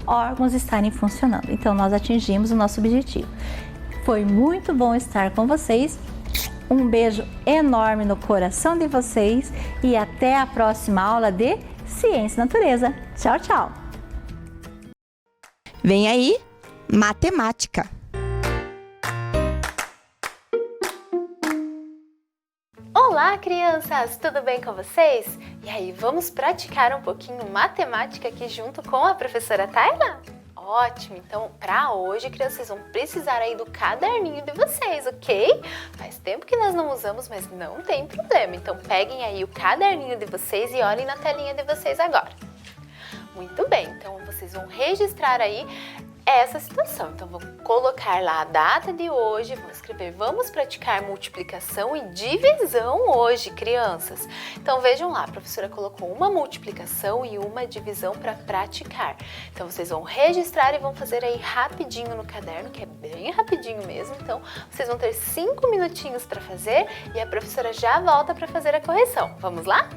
órgãos estarem funcionando. Então, nós atingimos o nosso objetivo. Foi muito bom estar com vocês. Um beijo enorme no coração de vocês e até a próxima aula de Ciência e Natureza. Tchau, tchau! Vem aí, matemática. Olá, crianças! Tudo bem com vocês? E aí, vamos praticar um pouquinho matemática aqui junto com a professora Tayla? Ótimo! Então, para hoje, crianças, vocês vão precisar aí do caderninho de vocês, ok? Faz tempo que nós não usamos, mas não tem problema. Então, peguem aí o caderninho de vocês e olhem na telinha de vocês agora. Muito bem, então vocês vão registrar aí essa situação. Então, vamos colocar lá a data de hoje, vamos escrever, vamos praticar multiplicação e divisão hoje, crianças. Então, vejam lá, a professora colocou uma multiplicação e uma divisão para praticar. Então, vocês vão registrar e vão fazer aí rapidinho no caderno, que é bem rapidinho mesmo. Então, vocês vão ter 5 minutinhos para fazer e a professora já volta para fazer a correção. Vamos lá?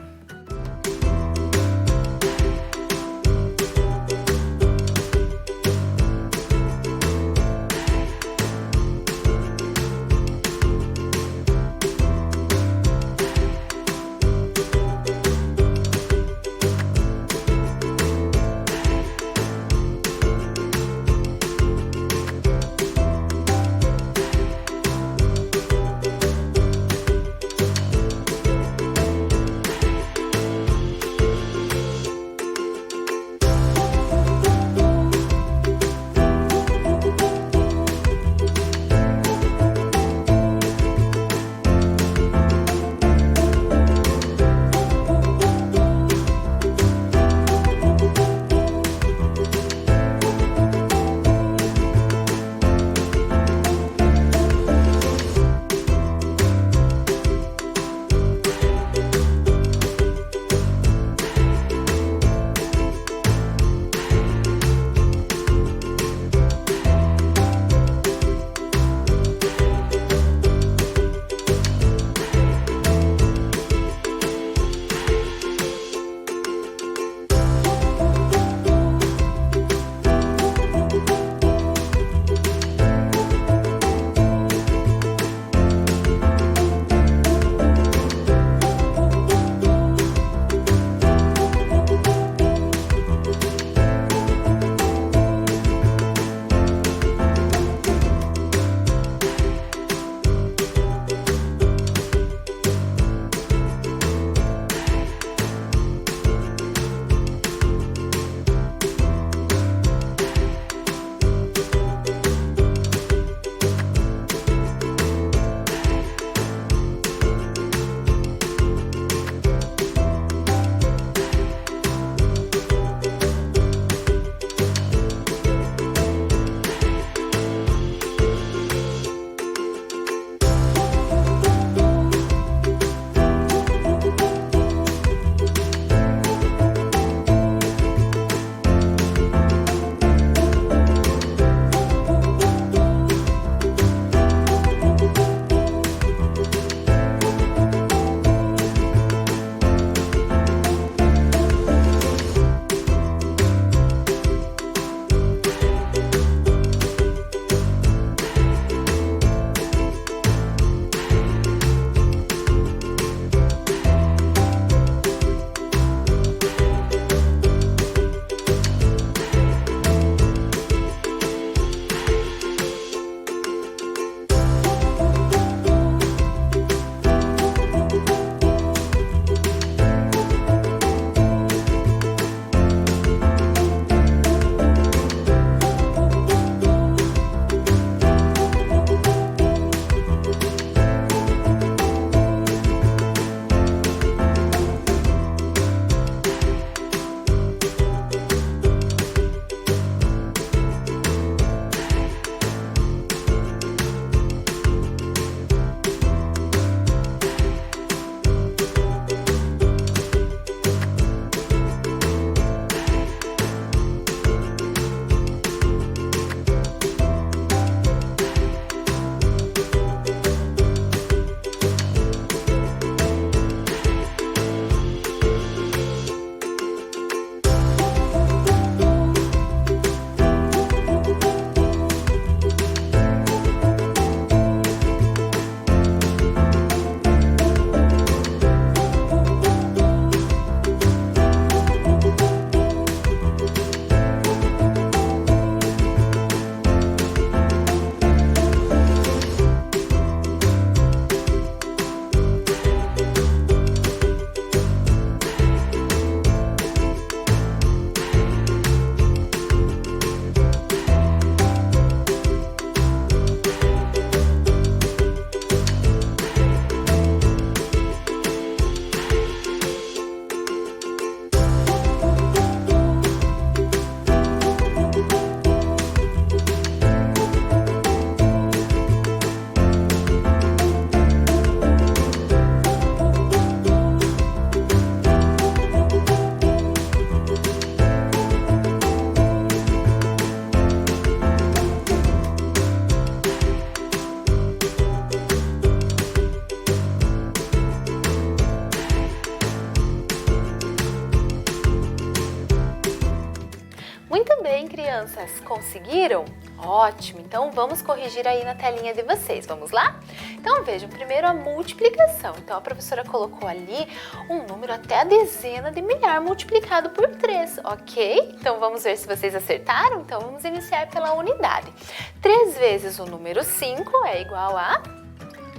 crianças? Conseguiram? Ótimo! Então vamos corrigir aí na telinha de vocês. Vamos lá? Então vejam primeiro a multiplicação. Então a professora colocou ali um número até a dezena de milhar multiplicado por 3, ok? Então vamos ver se vocês acertaram? Então vamos iniciar pela unidade. 3 vezes o número 5 é igual a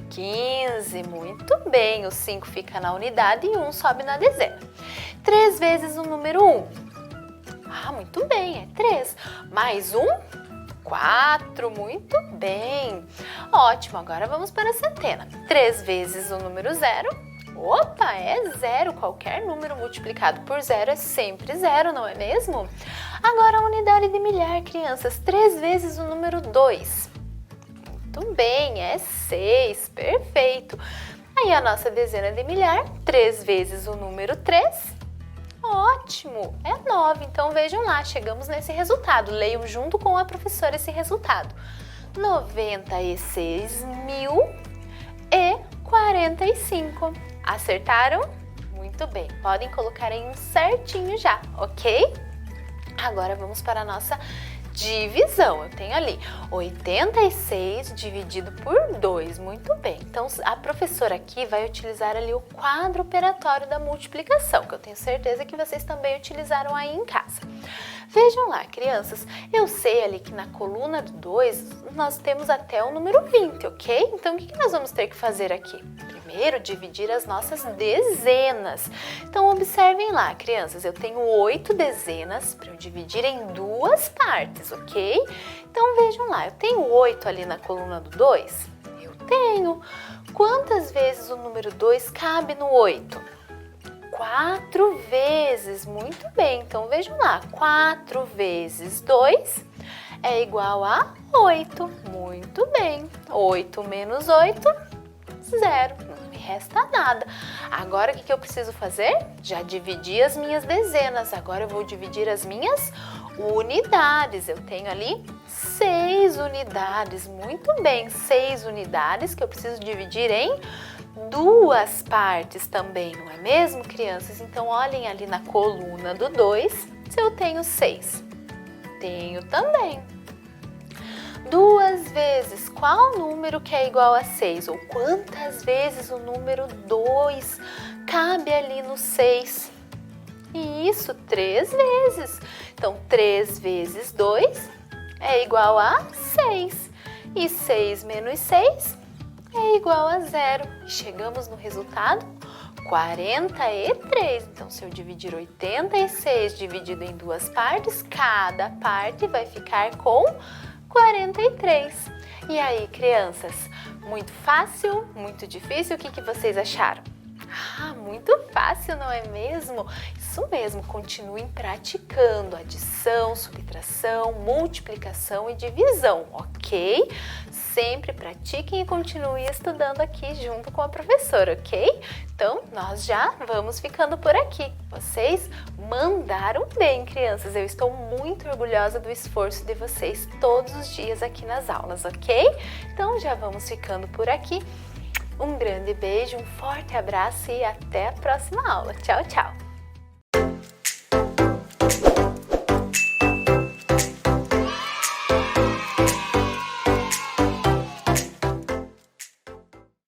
15. Muito bem, o 5 fica na unidade e 1 sobe na dezena. 3 vezes o número 1. Muito bem, é 3. Mais 1, 4. Muito bem. Ótimo, agora vamos para a centena. 3 vezes o número 0. Opa, é 0. Qualquer número multiplicado por 0 é sempre 0, não é mesmo? Agora a unidade de milhar, crianças. 3 vezes o número 2. Muito bem, é 6. Perfeito. Aí a nossa dezena de milhar. 3 vezes o número 3. Ótimo, é 9. Então vejam lá, chegamos nesse resultado. Leiam junto com a professora esse resultado. 96.045. Acertaram? Muito bem, podem colocar aí um certinho já, ok? Agora vamos para a nossa divisão. Eu tenho ali 86 dividido por 2, muito bem. Então, a professora aqui vai utilizar ali o quadro operatório da multiplicação, que eu tenho certeza que vocês também utilizaram aí em casa. Vejam lá, crianças, eu sei ali que na coluna do 2 nós temos até o número 20, ok? Então, o que nós vamos ter que fazer aqui? Primeiro, dividir as nossas dezenas. Então, observem lá, crianças, eu tenho 8 dezenas para eu dividir em 2 partes, ok? Então, vejam lá, eu tenho 8 ali na coluna do 2? Eu tenho. Quantas vezes o número 2 cabe no 8? 4 vezes, muito bem. Então, vejam lá, 4 vezes 2 é igual a 8. Muito bem. 8 menos 8, 0. Não me resta nada. Agora, o que eu preciso fazer? Já dividi as minhas dezenas. Agora, eu vou dividir as minhas unidades. Eu tenho ali 6 unidades. Muito bem, 6 unidades que eu preciso dividir em 2 partes também, não é mesmo, crianças? Então, olhem ali na coluna do 2, se eu tenho 6. Tenho também. 2 vezes qual número que é igual a 6? Ou quantas vezes o número 2 cabe ali no 6? Isso, 3 vezes. Então, 3 vezes 2 é igual a 6. E 6 menos 6 é igual a 0. Chegamos no resultado 43. Então, se eu dividir 86 dividido em 2 partes, cada parte vai ficar com 43. E aí, crianças, muito fácil, muito difícil? O que vocês acharam? Muito fácil, não é mesmo? Isso mesmo, continuem praticando adição, subtração, multiplicação e divisão, ok? Sempre pratiquem e continuem estudando aqui junto com a professora, ok? Então, nós já vamos ficando por aqui. Vocês mandaram bem, crianças. Eu estou muito orgulhosa do esforço de vocês todos os dias aqui nas aulas, ok? Então, já vamos ficando por aqui. Um grande beijo, um forte abraço e até a próxima aula. Tchau, tchau!